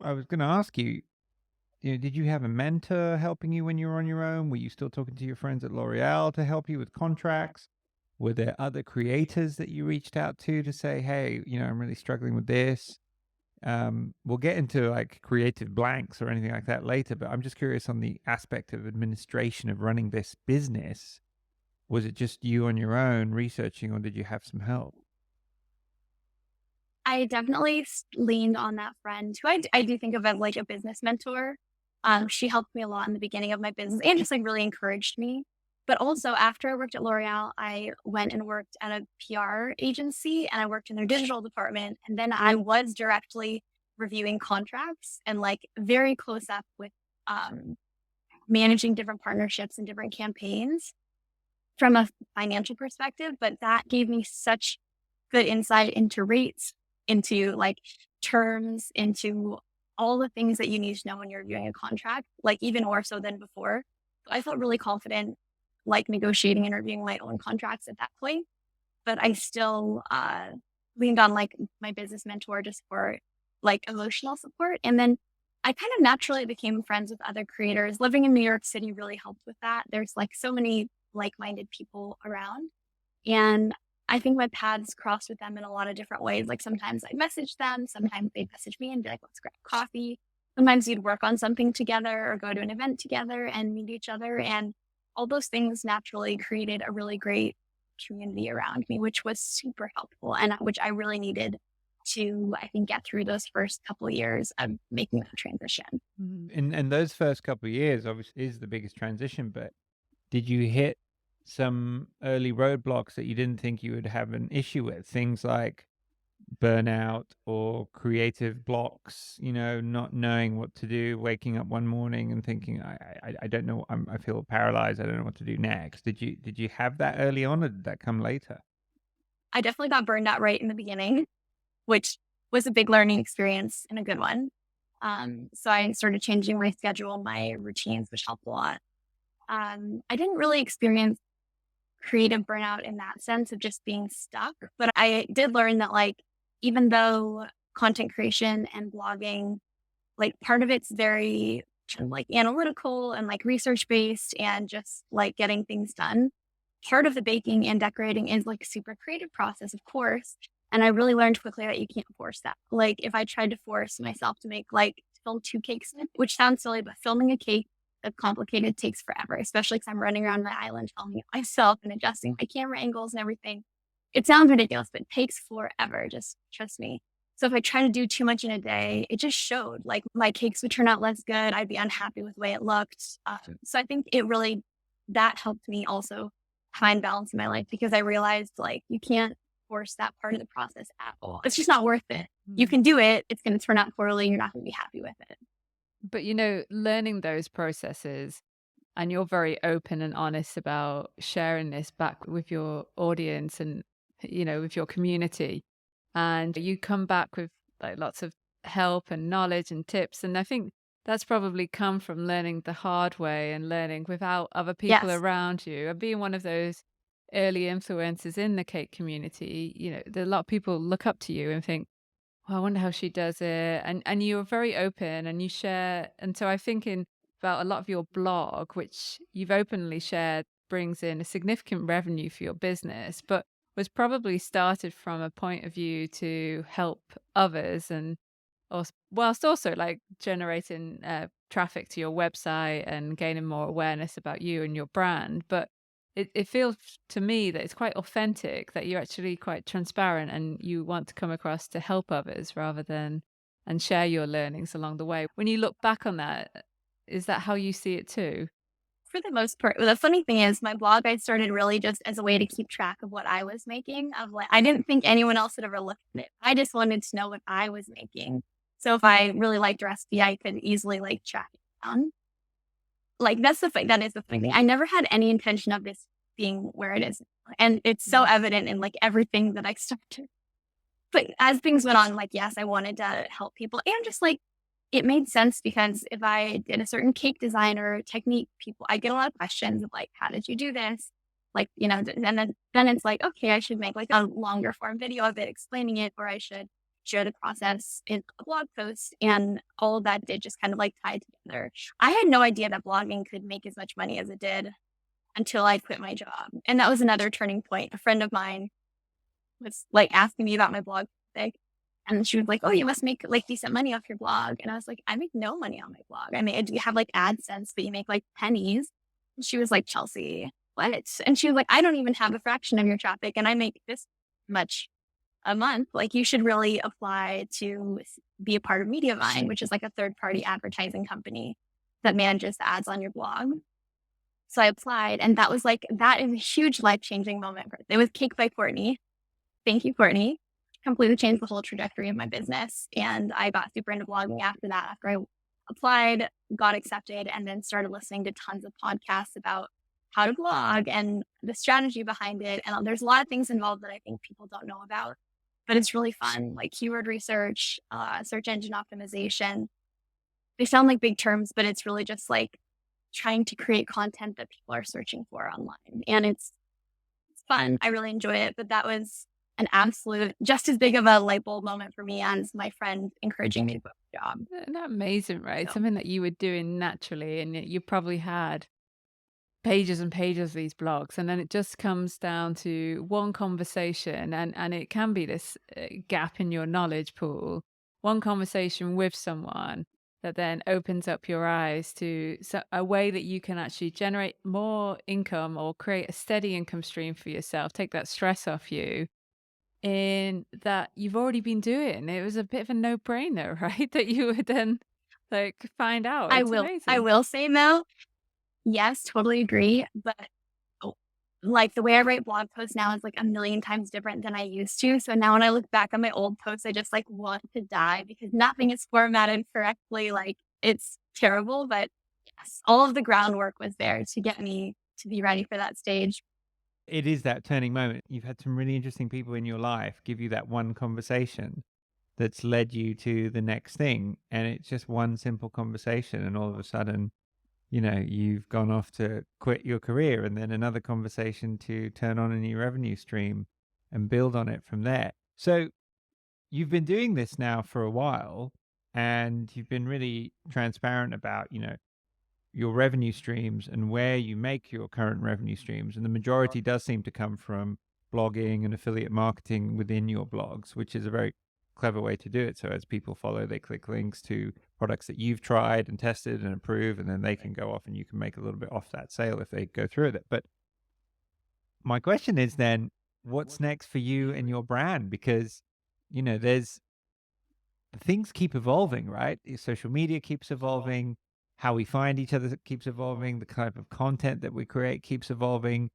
I was going to ask you, did you have a mentor helping you when you were on your own? Were you still talking to your friends at L'Oreal to help you with contracts? Were there other creators that you reached out to say, hey, I'm really struggling with this? We'll get into like creative blanks or anything like that later, but I'm just curious on the aspect of administration of running this business. Was it just you on your own researching, or did you have some help? I definitely leaned on that friend who I do think of as like a business mentor. She helped me a lot in the beginning of my business and just like really encouraged me. But also after I worked at L'Oreal, I went and worked at a PR agency and I worked in their digital department. And then I was directly reviewing contracts and like very close up with um, managing different partnerships and different campaigns from a financial perspective. But that gave me such good insight into rates, into like terms, into all the things that you need to know when you're reviewing a contract, like even more so than before. I felt really confident, like negotiating and reviewing my own contracts at that point. But I still leaned on like my business mentor just for like emotional support. And then I kind of naturally became friends with other creators. Living in New York City really helped with that. There's like so many like-minded people around. And I think my paths crossed with them in a lot of different ways. Like sometimes I'd message them, sometimes they'd message me and be like, let's grab coffee. Sometimes we'd work on something together or go to an event together and meet each other. And all those things naturally created a really great community around me, which was super helpful and which I really needed to, I think, get through those first couple of years of making that transition. And those first couple of years obviously is the biggest transition, but did you hit some early roadblocks that you didn't think you would have an issue with? Things like burnout or creative blocks, not knowing what to do, waking up one morning and thinking, I don't know, I feel paralyzed. I don't know what to do next. Did you have that early on, or did that come later? I definitely got burned out right in the beginning, which was a big learning experience and a good one. So I started changing my schedule, my routines, which helped a lot. I didn't really experience creative burnout in that sense of just being stuck, but I did learn that like, even though content creation and blogging, like part of it's very like analytical and like research based and just like getting things done. Part of the baking and decorating is like a super creative process, of course. And I really learned quickly that you can't force that. Like if I tried to force myself to make like film 2 cakes, which sounds silly, but filming a cake that's complicated takes forever, especially because I'm running around my island filming it myself and adjusting my camera angles and everything. It sounds ridiculous, but it takes forever. Just trust me. So if I try to do too much in a day, it just showed. Like my cakes would turn out less good. I'd be unhappy with the way it looked. So I think that helped me also find balance in my life, because I realized like you can't force that part of the process at all. It's just not worth it. You can do it. It's going to turn out poorly. You're not going to be happy with it. But learning those processes, and you're very open and honest about sharing this back with your audience and with your community, and you come back with like lots of help and knowledge and tips. And I think that's probably come from learning the hard way and learning without other people Yes. around you and being one of those early influencers in the cake community. A lot of people look up to you and think, well, I wonder how she does it. And you're very open and you share. And so I'm thinking about a lot of your blog, which you've openly shared brings in a significant revenue for your business, but was probably started from a point of view to help others and whilst also like generating traffic to your website and gaining more awareness about you and your brand. But it feels to me that it's quite authentic, that you're actually quite transparent and you want to come across to help others rather than and share your learnings along the way. When you look back on that, is that how you see it too? For the most part, the funny thing is my blog, I started really just as a way to keep track of what I was making. Of like, I didn't think anyone else would ever look at it. I just wanted to know what I was making. So if I really liked a recipe, I could easily like track it down. Like that's the thing. That is the funny thing. I never had any intention of this being where it is, and it's so evident in like everything that I started. But as things went on, like yes, I wanted to help people, and just like it made sense because if I did a certain cake design or technique, I get a lot of questions of like, how did you do this? Like, and then it's like, okay, I should make like a longer form video of it explaining it, or I should share the process in a blog post. And all of that did just kind of like tie together. I had no idea that blogging could make as much money as it did until I quit my job. And that was another turning point. A friend of mine was like asking me about my blog topic. And she was like, "Oh, you must make like decent money off your blog." And I was like, "I make no money on my blog. I mean, you have like AdSense, but you make like pennies." And she was like, "Chelsea, what?" And she was like, "I don't even have a fraction of your traffic, and I make this much a month. Like, you should really apply to be a part of Mediavine, which is like a third-party advertising company that manages the ads on your blog." So I applied, and that was that is a huge life-changing moment. It was Cake by Courtney. Thank you, Courtney. Completely changed the whole trajectory of my business. And I got super into blogging after that, after I applied, got accepted, and then started listening to tons of podcasts about how to blog and the strategy behind it. And there's a lot of things involved that I think people don't know about, but it's really fun, like keyword research, search engine optimization. They sound like big terms, but it's really just like trying to create content that people are searching for online. And it's fun. I really enjoy it. But that was an absolute, just as big of a light bulb moment for me as my friend encouraging me to quit my job. Isn't that amazing, right? So Something that you were doing naturally, and yet you probably had pages and pages of these blogs, and then it just comes down to one conversation, and it can be this gap in your knowledge pool. One conversation with someone that then opens up your eyes to a way that you can actually generate more income or create a steady income stream for yourself, take that stress off you in that you've already been doing. It was a bit of a no-brainer, right? That you would then like find out. I It's will, I amazing. will say though, yes, totally agree. But oh, like the way I write blog posts now is like a million times different than I used to. So now when I look back on my old posts, I just like want to die because nothing is formatted correctly. Like it's terrible, but yes, all of the groundwork was there to get me to be ready for that stage. It is that turning moment. You've had some really interesting people in your life give you that one conversation that's led you to the next thing. And it's just one simple conversation. And all of a sudden, you've gone off to quit your career, and then another conversation to turn on a new revenue stream and build on it from there. So you've been doing this now for a while, and you've been really transparent about, your revenue streams and where you make your current revenue streams. And the majority does seem to come from blogging and affiliate marketing within your blogs, which is a very clever way to do it. So as people follow, they click links to products that you've tried and tested and approved, and then they can go off and you can make a little bit off that sale if they go through with it. But my question is then, what's next for you and your brand? Because, there's things keep evolving, right? Social media keeps evolving. How we find each other keeps evolving. The type of content that we create keeps evolving.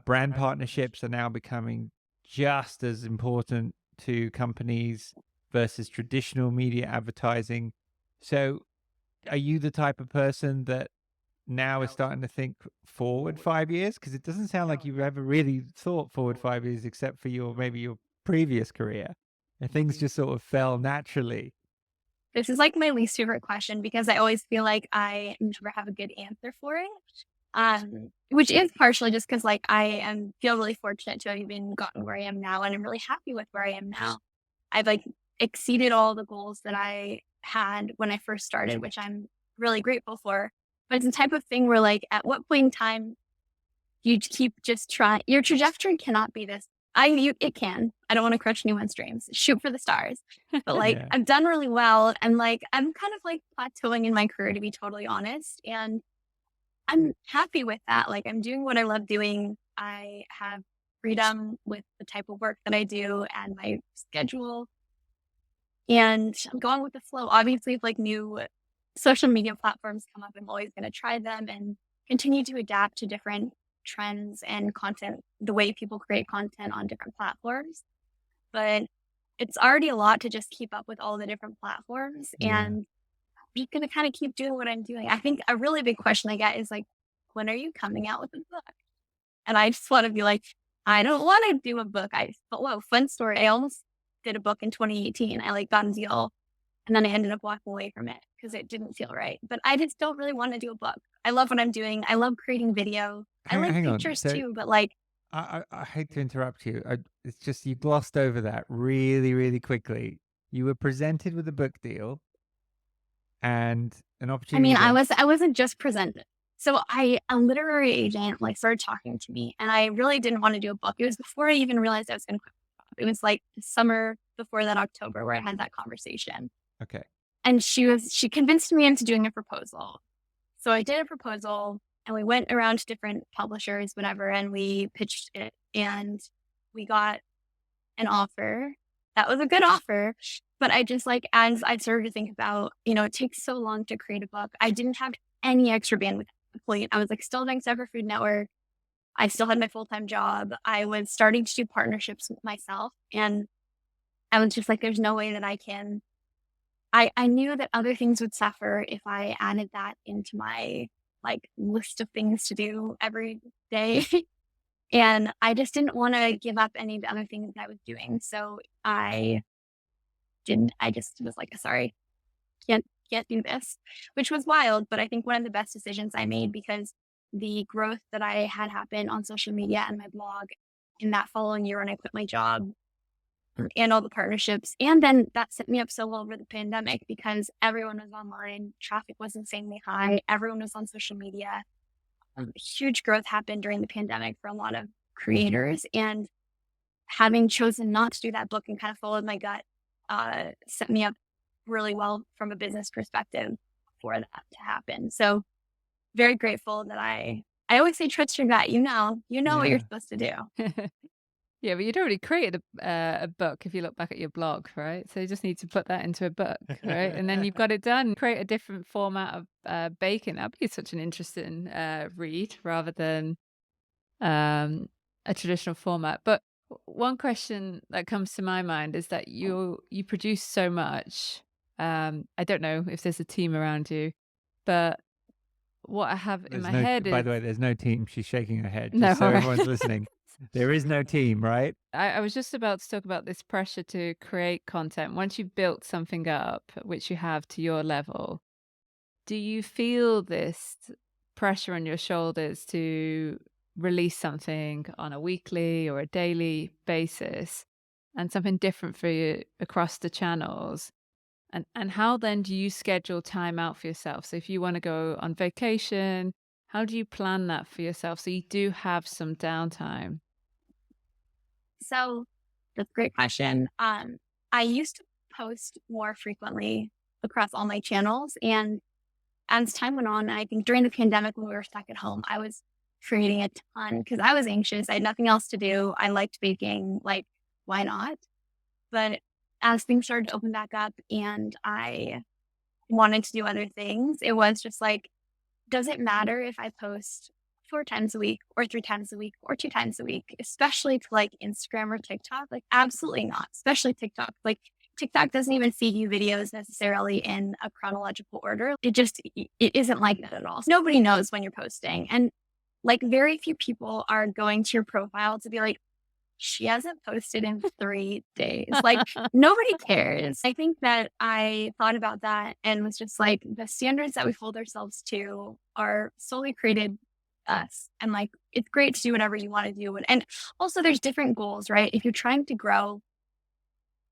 Brand partnerships are now becoming just as important to companies versus traditional media advertising. So, are you the type of person that now is starting to think forward 5 years? Because it doesn't sound like you've ever really thought forward 5 years, except for maybe your previous career. And things just sort of fell naturally. This is like my least favorite question because I always feel like I never have a good answer for it. Which is partially just because like feel really fortunate to have even gotten where I am now, and I'm really happy with where I am now. I've like exceeded all the goals that I had when I first started, which I'm really grateful for. But it's the type of thing where like at what point in time you keep just trying. Your trajectory cannot be this. It can. I don't want to crush anyone's dreams. Shoot for the stars. But like Yeah. I've done really well, and like I'm kind of like plateauing in my career, to be totally honest. And I'm happy with that. Like I'm doing what I love doing. I have freedom with the type of work that I do and my schedule. And I'm going with the flow. Obviously, if like new social media platforms come up, I'm always going to try them and continue to adapt to different trends and content, the way people create content on different platforms. But it's already a lot to just keep up with all the different platforms. Yeah. And I'm just going to kind of keep doing what I'm doing. I think a really big question I get is like, when are you coming out with a book? And I just want to be like, I don't want to do a book. But whoa, fun story. I almost did a book in 2018. I like got a deal, and then I ended up walking away from it because it didn't feel right. But I just don't really want to do a book. I love what I'm doing. I love creating video. I like Hang on. pictures So too, but like, I hate to interrupt you. It's just you glossed over that really, really quickly. You were presented with a book deal and an I opportunity. mean, I wasn't just presented. So a literary agent like started talking to me, and I really didn't want to do a book. It was before I even realized I was going to quit my job. It was like the summer before that, October, where I had that conversation. Okay. And she convinced me into doing a proposal. So I did a proposal, and we went around to different publishers, whatever, and we pitched it, and we got an offer. That was a good offer. But I just like, as I started to think about, it takes so long to create a book. I didn't have any extra bandwidth at the point. I was like still doing stuff for Food Network. I still had my full-time job. I was starting to do partnerships with myself. And I was just like, there's no way that I can. I knew that other things would suffer if I added that into my like list of things to do every day. And I just didn't want to give up any of the other things that I was doing. So I just was like, sorry, can't do this, which was wild. But I think one of the best decisions I made, because the growth that I had happen on social media and my blog in that following year when I quit my job and all the partnerships. And then that set me up so well for the pandemic because everyone was online. Traffic was insanely high. Everyone was on social media. Huge growth happened during the pandemic for a lot of creators. And having chosen not to do that book and kind of followed my gut set me up really well from a business perspective for that to happen. So very grateful that I always say trust your gut. You know what you're supposed to do. Yeah, but you'd already created a book if you look back at your blog, right? So you just need to put that into a book, right? And then you've got it done. Create a different format of baking. That'd be such an interesting read rather than a traditional format. But one question that comes to my mind is that you produce so much. I don't know if there's a team around you, but what I have in my head is... By the way, there's no team. She's shaking her head. No, Just so all right. everyone's listening. There is no team, right? I was just about to talk about this pressure to create content. Once you've built something up, which you have to your level, do you feel this pressure on your shoulders to release something on a weekly or a daily basis and something different for you across the channels? And how then do you schedule time out for yourself? So if you want to go on vacation, how do you plan that for yourself so you do have some downtime? So that's a great question. I used to post more frequently across all my channels. And as time went on, I think during the pandemic when we were stuck at home, I was creating a ton because I was anxious. I had nothing else to do. I liked baking. Like, why not? But as things started to open back up and I wanted to do other things, it was just like, does it matter if I post 4 times a week or 3 times a week or 2 times a week, especially to like Instagram or TikTok? Like, absolutely not, especially TikTok. Like, TikTok doesn't even feed you videos necessarily in a chronological order. It isn't like that at all. So nobody knows when you're posting. And like very few people are going to your profile to be like, She hasn't posted in 3 days. Like, nobody cares. I think that I thought about that and was just like, the standards that we hold ourselves to are solely created us. And like, it's great to do whatever you want to do. And also, there's different goals, right? If you're trying to grow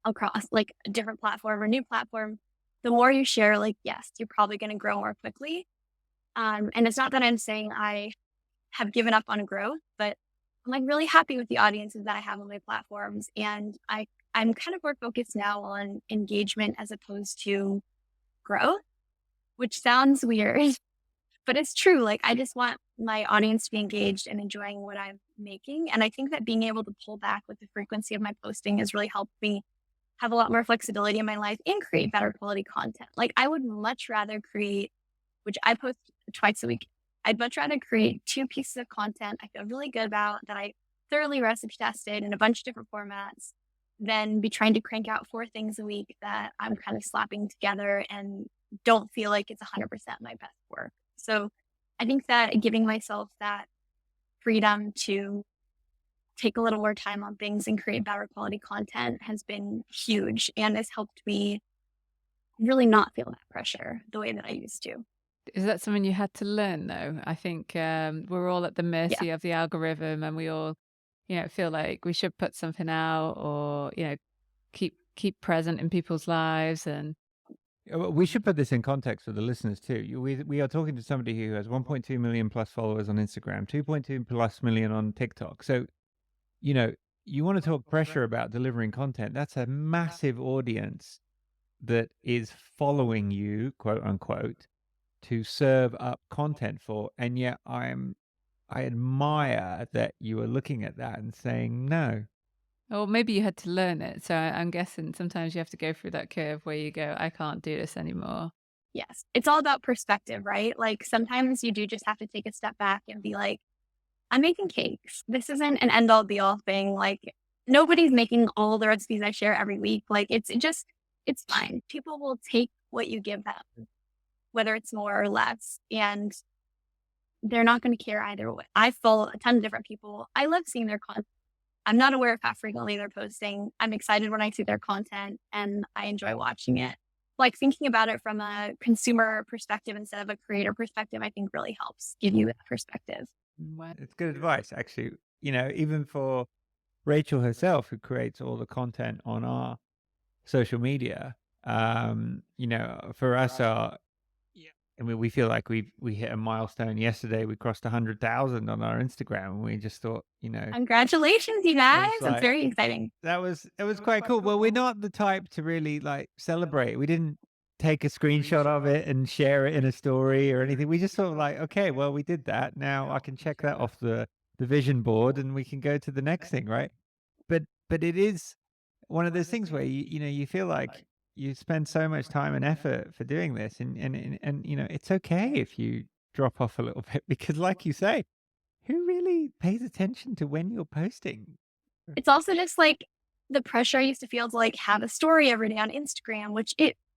across like a different platform or new platform, the more you share, like, yes, you're probably going to grow more quickly. And it's not that I'm saying I have given up on growth, but I'm like really happy with the audiences that I have on my platforms. And I'm kind of more focused now on engagement as opposed to growth, which sounds weird, but it's true. Like I just want my audience to be engaged and enjoying what I'm making. And I think that being able to pull back with the frequency of my posting has really helped me have a lot more flexibility in my life and create better quality content. Like I would much rather create, which I post twice a week. I'd much rather create 2 pieces of content I feel really good about that I thoroughly recipe tested in a bunch of different formats than be trying to crank out 4 things a week that I'm kind of slapping together and don't feel like it's 100% my best work. So I think that giving myself that freedom to take a little more time on things and create better quality content has been huge and has helped me really not feel that pressure the way that I used to. Is that something you had to learn though? I think we're all at the Yeah. mercy of the algorithm, and we all, feel like we should put something out, or keep present in people's lives. And Well, we should put this in context for the listeners too. We are talking to somebody who has 1.2 million plus followers on Instagram, 2.2 plus million on TikTok. So, you want to talk pressure about delivering content. That's a massive audience that is following you, quote unquote, to serve up content for. And yet I admire that you are looking at that and saying no. or maybe you had to learn it. So I'm guessing sometimes you have to go through that curve where you go, I can't do this anymore. Yes. It's all about perspective, right? Like sometimes you do just have to take a step back and be like, I'm making cakes. This isn't an end all be all thing. Like nobody's making all the recipes I share every week. Like it's fine. People will take what you give them, whether it's more or less. And they're not going to care either way. I follow a ton of different people. I love seeing their content. I'm not aware of how frequently they're posting. I'm excited when I see their content and I enjoy watching it. Like thinking about it from a consumer perspective instead of a creator perspective, I think really helps give you that perspective. It's good advice, actually. Even for Rachel herself, who creates all the content on our social media, for us, I mean, we feel like we hit a milestone yesterday. We crossed 100,000 on our Instagram, and we just thought, Congratulations, you guys. like- It's very exciting. it was quite cool. Well, we're not the type to really like celebrate. We didn't take a screenshot of it and share it in a story or anything. We just sort of like, okay, well, we did that. Now I can check that off the vision board, and we can go to the next thing, right? But it is one of those things where you feel like you spend so much time and effort for doing this, and it's okay if you drop off a little bit, because like you say, who really pays attention to when you're posting? It's also just like the pressure I used to feel to like have a story every day on Instagram,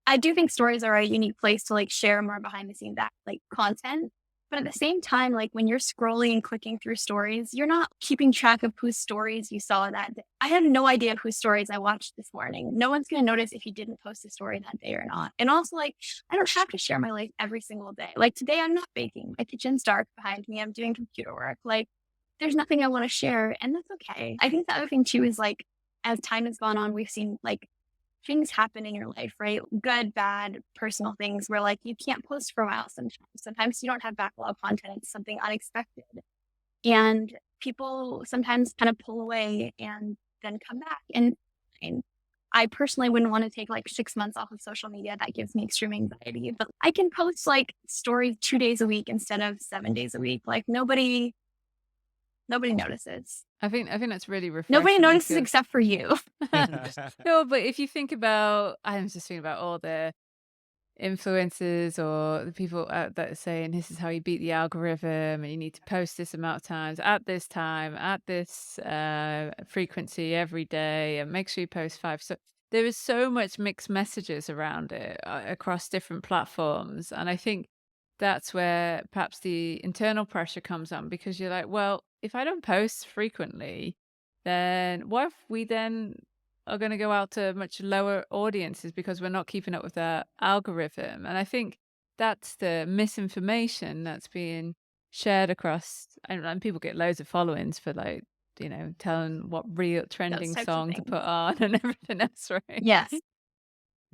I do think stories are a unique place to like share more behind the scenes that like content. But at the same time, like when you're scrolling and clicking through stories, you're not keeping track of whose stories you saw that day. I have no idea whose stories I watched this morning. No one's going to notice if you didn't post a story that day or not. And also, like, I don't have to share my life every single day. Like today, I'm not baking. My kitchen's dark behind me. I'm doing computer work. Like, there's nothing I want to share, and that's okay. I think the other thing too is like, as time has gone on, we've seen like things happen in your life, right? Good, bad, personal things where like you can't post for a while sometimes. Sometimes you don't have backlog content, it's something unexpected. And people sometimes kind of pull away and then come back. And I personally wouldn't want to take like 6 months off of social media. That gives me extreme anxiety. But I can post like stories 2 days a week instead of 7 days a week. Like nobody notices. I think that's really refreshing. Nobody notices because- except for you. No, but if you think about, I'm just thinking about all the influencers or the people out that are saying this is how you beat the algorithm, and you need to post this amount of times at this time, at this frequency every day, and make sure you post 5. So there is so much mixed messages around it across different platforms, and I think that's where perhaps the internal pressure comes on, because you're like, well, if I don't post frequently, then what if we then are going to go out to much lower audiences because we're not keeping up with the algorithm? And I think that's the misinformation that's being shared across, and people get loads of followings for like, telling what real Those trending types of song to things. put on and everything else, right? Yes.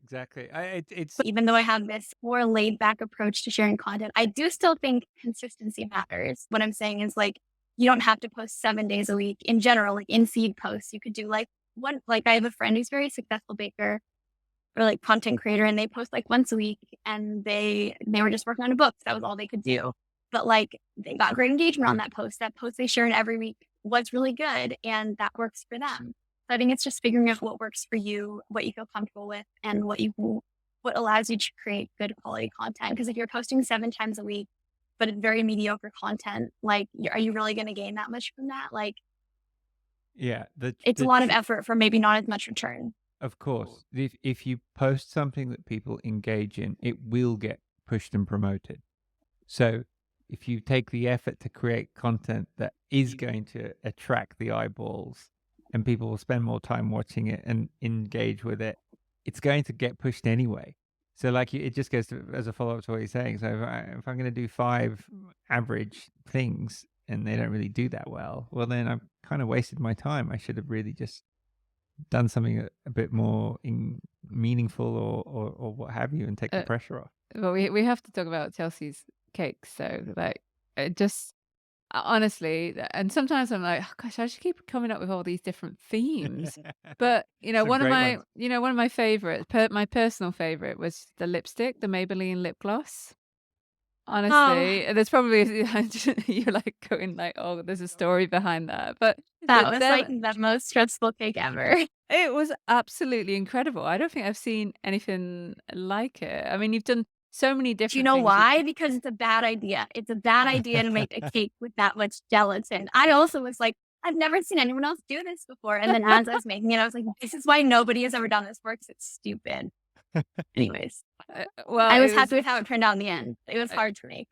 Exactly. It's But even though I have this more laid back approach to sharing content, I do still think consistency matters. What I'm saying is like, you don't have to post 7 days a week in general, like in feed posts. You could do like one, like I have a friend who's a very successful baker or like content creator, and they post like once a week, and they were just working on a book. That was all they could do. But like they got great engagement on that post. That post they share in every week was really good, and that works for them. So I think it's just figuring out what works for you, what you feel comfortable with, and what allows you to create good quality content. Because if you're posting 7 times a week, but it's very mediocre content, like are you really going to gain that much from that? Like yeah, it's a lot of effort for maybe not as much return. of course. If you post something that people engage in, it will get pushed and promoted. So if you take the effort to create content that is going to attract the eyeballs and people will spend more time watching it and engage with it, it's going to get pushed anyway. So like it just goes to, as a follow-up to what you're saying. So if I'm going to do 5 average things and they don't really do that well, then I've kind of wasted my time. I should have really just done something a bit more meaningful or what have you, and take the pressure off. But we have to talk about Chelsea's cakes. So like, it just honestly, and sometimes I'm like, oh, gosh, I should keep coming up with all these different themes. But Some one of great my ones. one of my favorites, my personal favorite was the lipstick, the Maybelline lip gloss. Honestly, there's probably you're like going like, oh, there's a story behind that. But That was like the most stressful cake ever. it was absolutely incredible. I don't think I've seen anything like it. I mean, you've done so many different Do you know things. why? Because it's a bad idea. It's a bad idea to make a cake with that much gelatin. I also was like, I've never seen anyone else do this before. And then as I was making it, I was like, this is why nobody has ever done this before, because it's stupid. Anyways, Well, I was happy with how it turned out in the end. It was hard to make.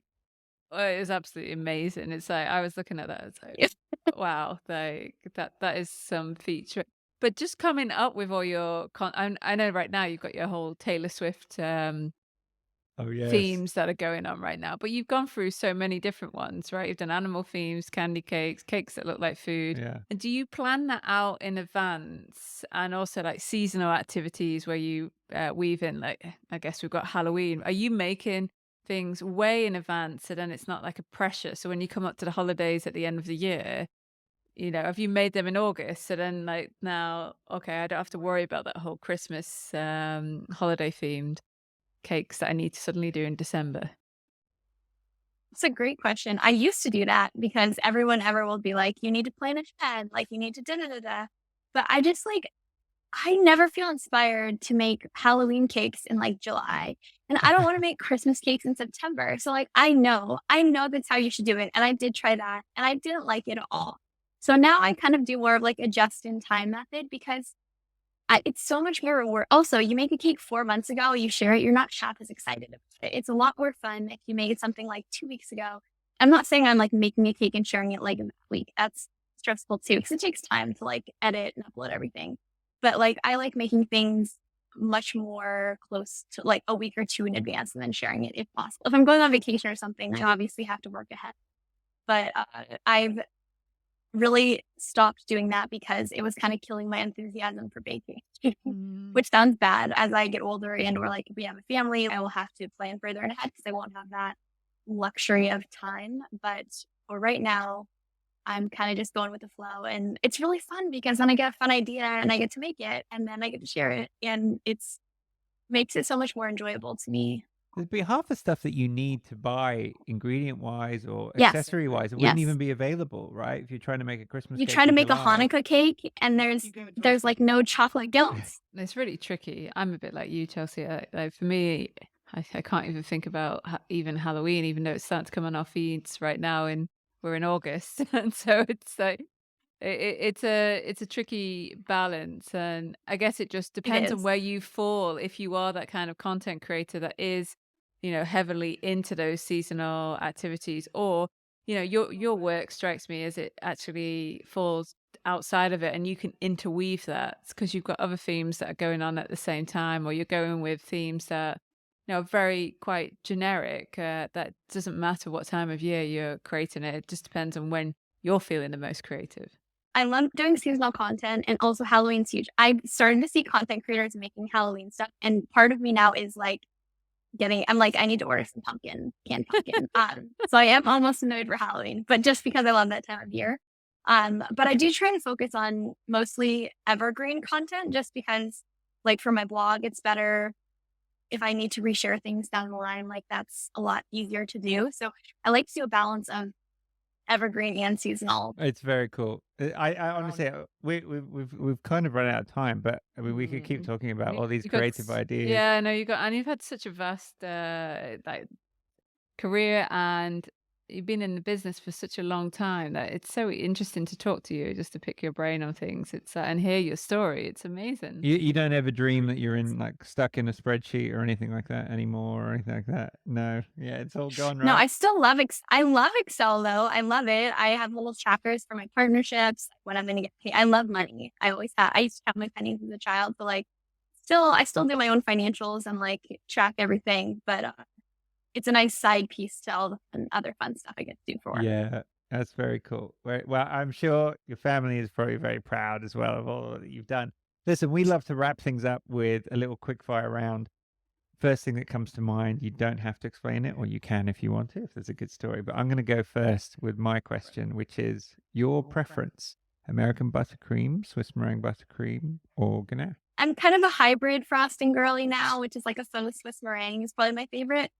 It was absolutely amazing. It's like I was looking at that. It's like, wow, like that is some feature. But just coming up with all your I know right now you've got your whole Taylor Swift Oh yes. themes that are going on right now. But you've gone through so many different ones, right? You've done animal themes, candy cakes, cakes that look like food. Yeah. And do you plan that out in advance? And also like seasonal activities where you weave in, like, I guess we've got Halloween. Are you making things way in advance so then it's not like a pressure? So when you come up to the holidays at the end of the year, have you made them in August? So then like now, okay, I don't have to worry about that whole Christmas holiday themed cakes that I need to suddenly do in December. It's a great question. I used to do that because everyone ever will be like, you need to plan ahead, like you need to da-da-da-da. But I just like, I never feel inspired to make Halloween cakes in like July. And I don't want to make Christmas cakes in September. So like, I know that's how you should do it. And I did try that and I didn't like it at all. So now I kind of do more of like a just in time method, because it's so much more reward. Also, you make a cake 4 months ago, you share it, you're not half as excited about it. It's a lot more fun if you made something like 2 weeks ago. I'm not saying I'm like making a cake and sharing it like in that week. That's stressful too, because it takes time to like edit and upload everything. But like I like making things much more close to like a week or 2 in advance and then sharing it if possible. If I'm going on vacation or something, I obviously have to work ahead. But I've really stopped doing that because it was kind of killing my enthusiasm for baking, which sounds bad. As I get older and or like if we have a family, I will have to plan further ahead because I won't have that luxury of time. But for right now, I'm kind of just going with the flow, and it's really fun because then I get a fun idea and I get to make it and then I get to share it, and it's makes it so much more enjoyable to me. There'd be half the stuff that you need to buy ingredient wise or Yes. accessory wise. It wouldn't Yes. even be available, right? If you're trying to make a Christmas You cake try to in make a July. Hanukkah cake and there's like no chocolate gills. It's really tricky. I'm a bit like you, Chelsea. Like for me, I can't even think about even Halloween, even though it's starting to come on our feeds right now, and we're in August, and so it's like it's a tricky balance, and I guess it just depends on is. where you fall. If you are that kind of content creator that is, heavily into those seasonal activities, or your work strikes me as it actually falls outside of it, and you can interweave that because you've got other themes that are going on at the same time, or you're going with themes that are very quite generic. That doesn't matter what time of year you're creating it. It just depends on when you're feeling the most creative. I love doing seasonal content, and also Halloween's huge. I'm starting to see content creators making Halloween stuff, and part of me now is like I'm like, I need to order some canned pumpkin. So I am almost annoyed for Halloween, but just because I love that time of year. But I do try to focus on mostly evergreen content, just because, like, for my blog, it's better if I need to reshare things down the line. Like, that's a lot easier to do. So I like to do a balance of evergreen and seasonal. It's very cool. I honestly, we've kind of run out of time, but I mean, we could keep talking about all these You've got creative ideas. Yeah, I know and you've had such a vast like career, and you've been in the business for such a long time that it's so interesting to talk to you, just to pick your brain on things. It's and hear your story. It's amazing. You don't ever dream that you're stuck in a spreadsheet or anything like that anymore, or anything like that. No, yeah, it's all gone, right? No, I still love I love Excel though. I love it. I have little chapters for my partnerships, when I'm going to get paid. I love money. I used to have my pennies as a child, but like, I still do my own financials and like track everything. But it's a nice side piece to all the other fun stuff I get to do for work. Yeah, that's very cool. Well, I'm sure your family is probably very proud as well of all that you've done. Listen, we love to wrap things up with a little quick fire round. First thing that comes to mind, you don't have to explain it, or you can if you want to, if there's a good story. But I'm going to go first with my question, which is your preference: American buttercream, Swiss meringue buttercream, or ganache? I'm kind of a hybrid frosting girly now, which is like a faux Swiss meringue is probably my favorite,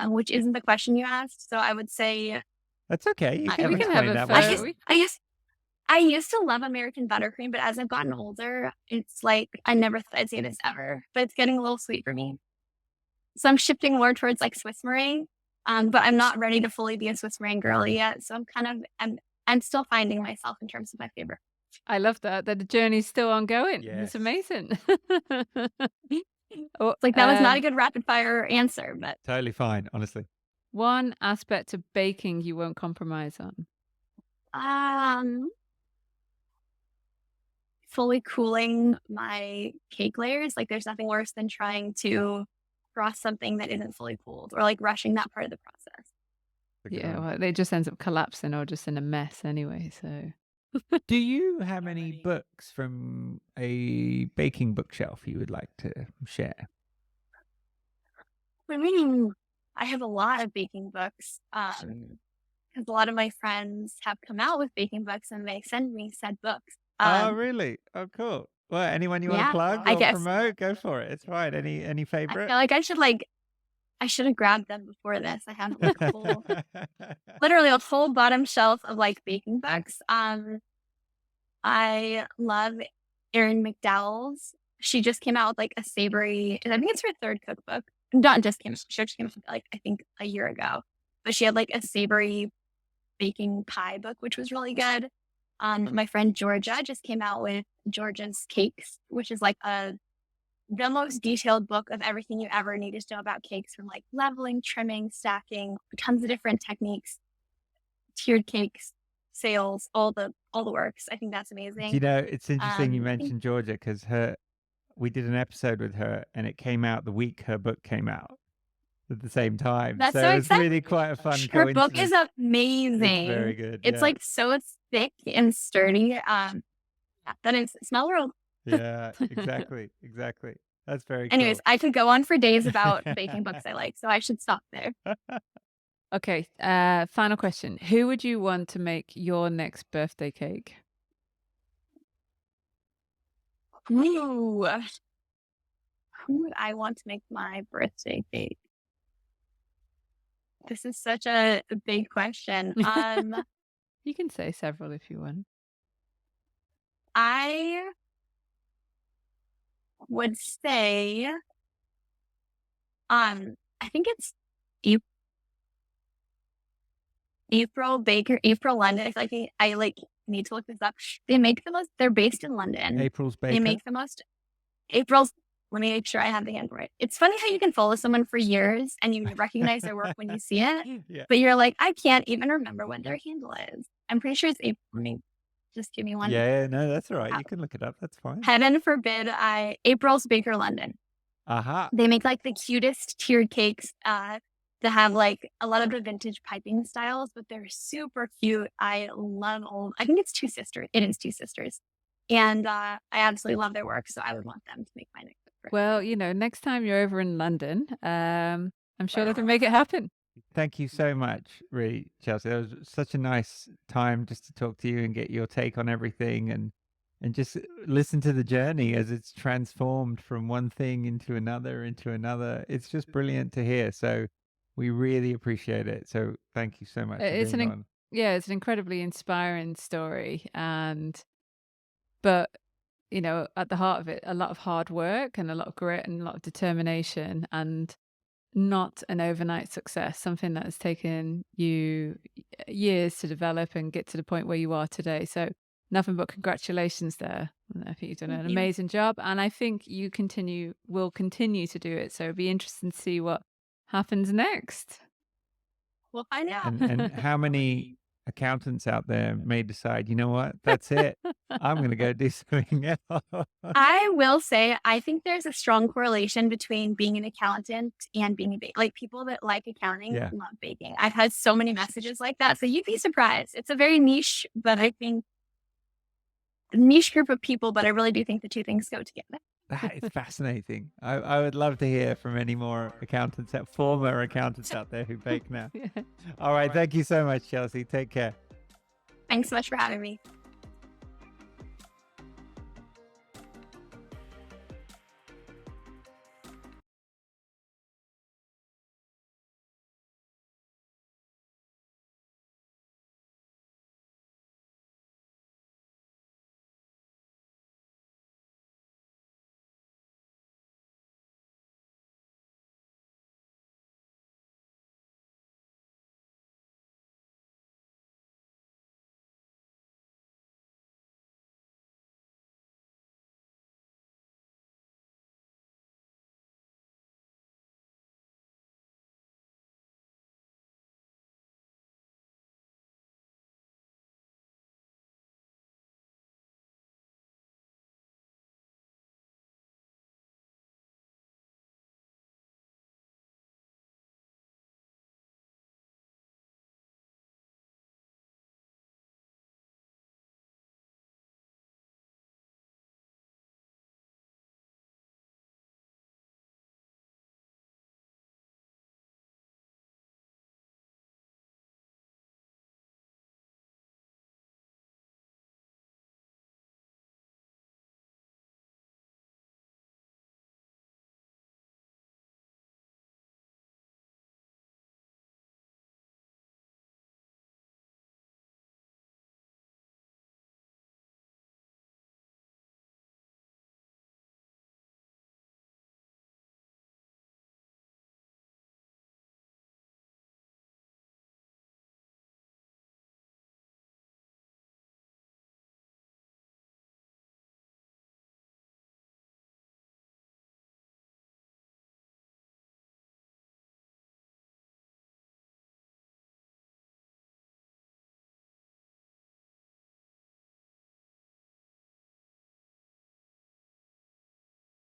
which isn't the question you asked. So I would say That's okay. You can we can explain have a that photo. one. I used to love American buttercream, but as I've gotten older, it's like I never thought I'd say this ever, but it's getting a little sweet for me. So I'm shifting more towards like Swiss meringue, but I'm not ready to fully be a Swiss meringue girly yet. So I'm still finding myself in terms of my favorite. I love that the journey's still ongoing. Yes. It's amazing. It's like, that was not a good rapid fire answer, but Totally fine, honestly. One aspect of baking you won't compromise on. Fully cooling my cake layers. Like, there's nothing worse than trying to frost something that isn't fully cooled, or like rushing that part of the process. Yeah, well, it just ends up collapsing or just in a mess anyway. So, Do you have any books from a baking bookshelf you would like to share? I mean, I have a lot of baking books, because a lot of my friends have come out with baking books, and they send me said books. Oh, really? Oh, cool. Well, anyone you want to Yeah, plug I or guess. promote? Go for it. It's fine. Any I favorite? feel like I should have grabbed them before this. I have like literally a full bottom shelf of like baking books. I love Erin McDowell's. She just came out with like a savory, I think it's her third cookbook. Not just came, she just came out like, I think a year ago. But she had like a savory baking pie book, which was really good. My friend Georgia just came out with Georgia's Cakes, which is like the most detailed book of everything you ever needed to know about cakes, from like leveling, trimming, stacking, tons of different techniques, tiered cakes, sales, all the works. I think that's amazing. You know, it's interesting you mentioned Georgia, because we did an episode with her, and it came out the week her book came out at the same time. That's so it's exciting. really quite a fun Her coincidence. book is amazing. It's very good. It's like so thick and sturdy. That is smell world. Yeah, exactly. That's very Anyways, cool. I could go on for days about baking books I like, so I should stop there. Okay, final question. Who would you want to make your next birthday cake? Ooh. Who would I want to make my birthday cake? This is such a big question. You can say several if you want. I would say, I think it's April London. I need to look this up. They're based in London. April's Baker. They make the most. April's, let me make sure I have the handle right. It's funny how you can follow someone for years and you recognize their work when you see it, Yeah. but you're like, I can't even remember what their handle is. I'm pretty sure it's April. Let me Just give me one. Yeah, no, that's all right. You can look it up. That's fine. Heaven forbid, April's Baker London. Aha. They make like the cutest tiered cakes that have like a lot of the vintage piping styles, but they're super cute. I love I think it's two sisters. It is two sisters. And I absolutely love their work. So I would want them to make my next birthday. Well, next time you're over in London, I'm sure they can make it happen. Thank you so much, really, Chelsea. That was such a nice time just to talk to you and get your take on everything and just listen to the journey as it's transformed from one thing into another, into another. It's just brilliant to hear. So we really appreciate it. So thank you so much for It's being an on. it's an incredibly inspiring story, but at the heart of it, a lot of hard work and a lot of grit and a lot of determination, and not an overnight success, something that has taken you years to develop and get to the point where you are today. So nothing but congratulations there. I think you've done Thank an you. amazing job, and I think you will continue to do it. So it'll be interesting to see what happens next. We'll find out. And how many accountants out there may decide, you know what, that's it. I'm going to go do something else. I will say, I think there's a strong correlation between being an accountant and being a baker. Like people that like accounting Yeah. love baking. I've had so many messages like that. So you'd be surprised. It's a very niche, but I think niche group of people, but I really do think the two things go together. That is fascinating. I would love to hear from any more accountants, former accountants out there who bake now. Yeah. All right. Thank you so much, Chelsea. Take care. Thanks so much for having me.